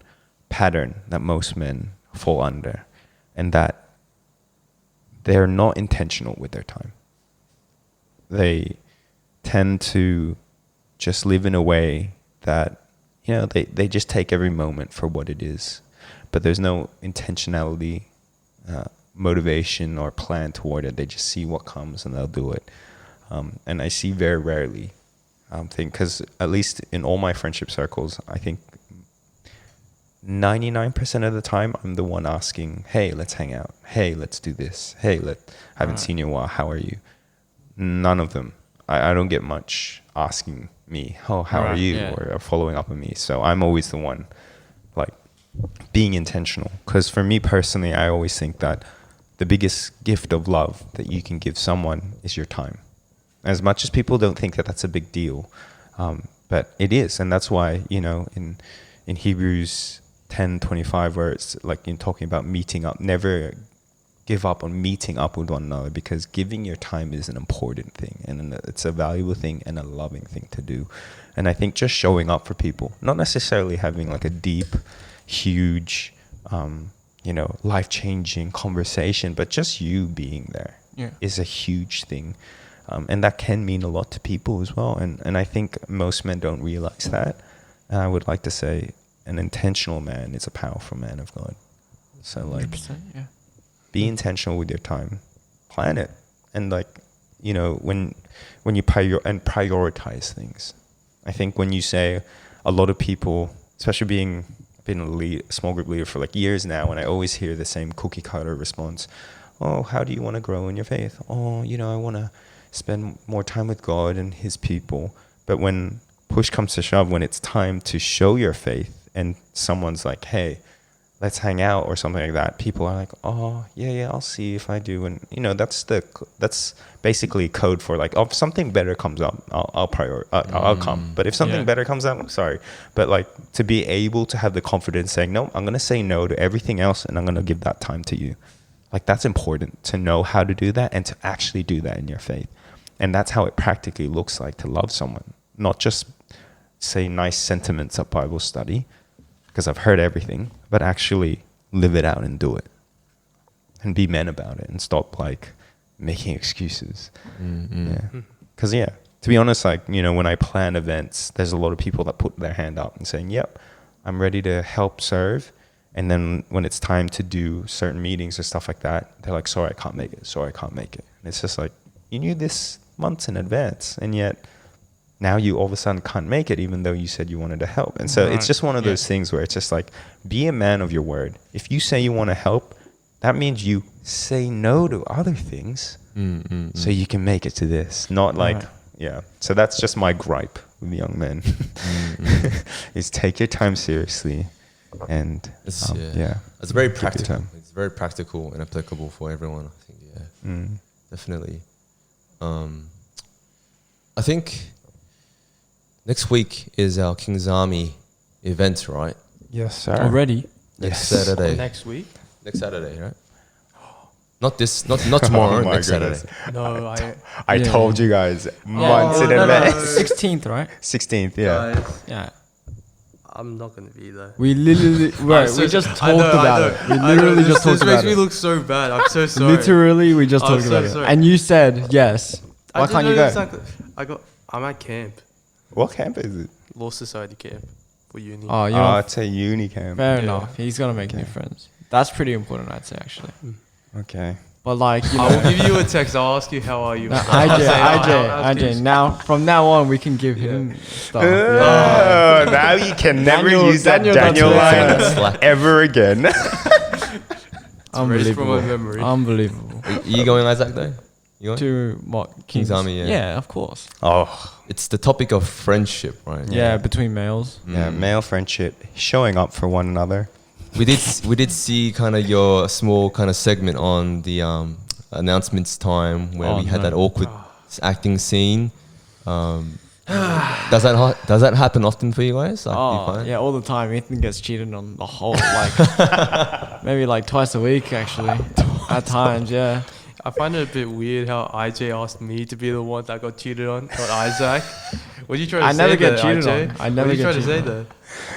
Speaker 2: pattern that most men fall under, and that they're not intentional with their time. They tend to just live in a way that you know, they just take every moment for what it is, but there's no intentionality, motivation or plan toward it. They just see what comes and they'll do it. And I see very rarely, because at least in all my friendship circles, I think 99% of the time I'm the one asking, hey, let's hang out. Hey, let's do this. Hey, haven't seen you in a while. How are you? None of them. I don't get much asking me, oh, how are you? Or following up on me. So I'm always the one like being intentional. Because for me personally, I always think that the biggest gift of love that you can give someone is your time. As much as people don't think that that's a big deal, but it is. And that's why, you know, in Hebrews 10:25, where it's like in talking about meeting up, never give up on meeting up with one another, because giving your time is an important thing, and it's a valuable thing and a loving thing to do. And I think just showing up for people, not necessarily having like a deep, huge, you know, life-changing conversation, but just you being there is a huge thing. And that can mean a lot to people as well. And I think most men don't realize that. And I would like to say an intentional man is a powerful man of God. So like, be intentional with your time, plan it. And like, you know, when you prioritize things. I think when you say, a lot of people, especially been a small group leader for like years now, and I always hear the same cookie cutter response. Oh, how do you want to grow in your faith? Oh, you know, I want to spend more time with God and his people. But when push comes to shove, when it's time to show your faith and someone's like, hey, let's hang out or something like that, people are like, oh, yeah, I'll see if I do. And, you know, that's basically code for like, oh, if something better comes up, I'll come. But if something better comes up, I'm sorry. But like, to be able to have the confidence saying, no, I'm going to say no to everything else and I'm going to give that time to you. Like, that's important to know how to do that and to actually do that in your faith. And that's how it practically looks like to love someone. Not just say nice sentiments at Bible study, because I've heard everything, but actually live it out and do it. And be men about it and stop like making excuses. Because to be honest, like, you know, when I plan events, there's a lot of people that put their hand up and saying, yep, I'm ready to help serve. And then when it's time to do certain meetings or stuff like that, they're like, sorry, I can't make it. And it's just like, you knew this months in advance, and yet now you all of a sudden can't make it, even though you said you wanted to help. And so it's just one of those things where it's just like, be a man of your word. If you say you want to help, that means you say no to other things so you can make it to this. Not like, So that's just my gripe with young men, is take your time seriously. And
Speaker 1: it's very practical. It's very practical and applicable for everyone, I think. Definitely. I think next week is our King's Army event, right?
Speaker 2: Yes, sir.
Speaker 3: Already?
Speaker 1: Next Saturday.
Speaker 4: Next week?
Speaker 1: Next Saturday, right? Not tomorrow, next
Speaker 2: goodness.
Speaker 1: Saturday.
Speaker 4: No,
Speaker 2: I told you guys months in advance.
Speaker 3: 16th, right?
Speaker 2: 16th, yeah.
Speaker 4: Guys,
Speaker 3: Yeah.
Speaker 4: I'm not going to be there.
Speaker 3: We literally, we just talked about it. We literally just talked about it.
Speaker 4: This makes me look so bad. I'm so sorry.
Speaker 3: Literally, we just talked about it.
Speaker 4: Sorry.
Speaker 3: And you said yes. Why can't you go?
Speaker 4: Exactly. I'm at camp.
Speaker 2: What camp is it?
Speaker 4: Law Society camp for uni.
Speaker 3: Oh, you know,
Speaker 2: it's a uni camp.
Speaker 3: fair enough. He's gonna make new friends. That's pretty important, I'd say, actually.
Speaker 2: Okay.
Speaker 3: But like, you know,
Speaker 4: I will give you a text. I'll ask you how are you.
Speaker 3: no,
Speaker 4: I'll
Speaker 3: IJ. Now, from now on, we can give him stuff.
Speaker 2: Now you can never use that Daniel line ever again.
Speaker 4: Erased from my memory.
Speaker 3: Unbelievable.
Speaker 1: Are you going, Isaac, though? You going?
Speaker 3: To what?
Speaker 1: King's Army, yeah.
Speaker 3: Yeah, of course.
Speaker 2: Oh,
Speaker 1: It's the topic of friendship, right?
Speaker 3: Yeah, between males.
Speaker 2: yeah, male friendship, showing up for one another.
Speaker 1: We did see kind of your small kind of segment on the announcements time where we had that awkward acting scene. Does that happen often for you guys? Like, do you find?
Speaker 3: Yeah, all the time. Ethan gets cheated on the whole, like maybe like twice a week, actually. At times, yeah.
Speaker 4: I find it a bit weird how IJ asked me to be the one that got cheated on, not Isaac. What are you trying to say?
Speaker 3: I never get
Speaker 4: there,
Speaker 3: cheated
Speaker 4: IJ?
Speaker 3: on. I never
Speaker 4: What are you
Speaker 3: get
Speaker 4: trying to say
Speaker 3: cheated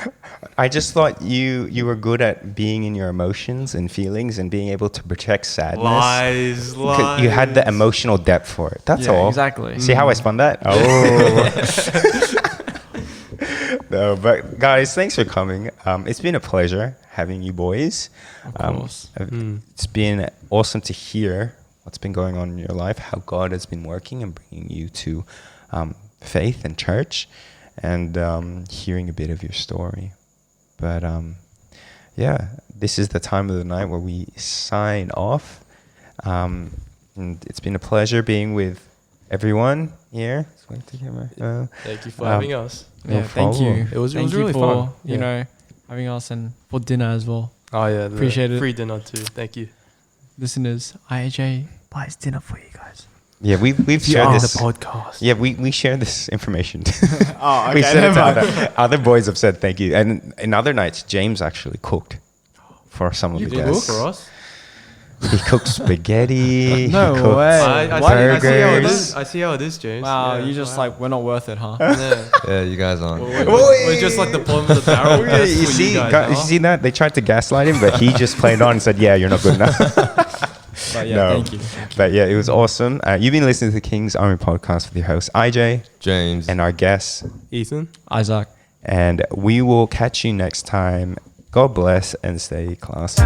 Speaker 4: there?
Speaker 2: I just thought you were good at being in your emotions and feelings and being able to project sadness.
Speaker 4: Lies.
Speaker 2: You had the emotional depth for it. That's all.
Speaker 3: Exactly.
Speaker 2: See how I spun that? Oh. No, but guys, thanks for coming. It's been a pleasure having you boys.
Speaker 3: Of course.
Speaker 2: It's been awesome to hear what's been going on in your life, how God has been working and bringing you to faith and church, and hearing a bit of your story. But yeah, this is the time of the night where we sign off. And it's been a pleasure being with everyone here.
Speaker 4: Thank you for having us.
Speaker 3: Yeah, thank you.
Speaker 4: It was
Speaker 3: Thank you
Speaker 4: really
Speaker 3: for,
Speaker 4: fun.
Speaker 3: you know, having us and for dinner as well.
Speaker 4: Oh yeah,
Speaker 3: Appreciate it.
Speaker 4: Free dinner too. Thank you.
Speaker 3: Listeners, IAJ buys dinner for you guys.
Speaker 2: Yeah, we've shared
Speaker 4: On
Speaker 2: this.
Speaker 4: the podcast.
Speaker 2: Yeah, we share this information.
Speaker 3: Oh,
Speaker 2: We said it to other boys have said thank you. And in other nights, James actually cooked for some of
Speaker 4: You
Speaker 2: the
Speaker 4: did
Speaker 2: guests.
Speaker 4: for us.
Speaker 2: He cooked spaghetti.
Speaker 3: No
Speaker 2: he cooked
Speaker 3: way.
Speaker 4: I see how it is, James.
Speaker 3: Wow,
Speaker 4: Yeah,
Speaker 3: you just like, we're not worth it, huh?
Speaker 4: Yeah.
Speaker 1: Yeah, you guys aren't.
Speaker 4: We're just like the bottom of the barrel.
Speaker 2: Yeah,
Speaker 4: That's
Speaker 2: you
Speaker 4: what
Speaker 2: see,
Speaker 4: guys
Speaker 2: you
Speaker 4: are.
Speaker 2: see that? They tried to gaslight him, but he just played on and said, yeah, you're not good enough.
Speaker 3: But yeah,
Speaker 2: No.
Speaker 3: thank you.
Speaker 2: But yeah, it was awesome. You've been listening to the King's Army podcast with your host, IJ,
Speaker 1: James.
Speaker 2: and our guests.
Speaker 4: Ethan.
Speaker 3: Isaac.
Speaker 2: And we will catch you next time. God bless and stay classy.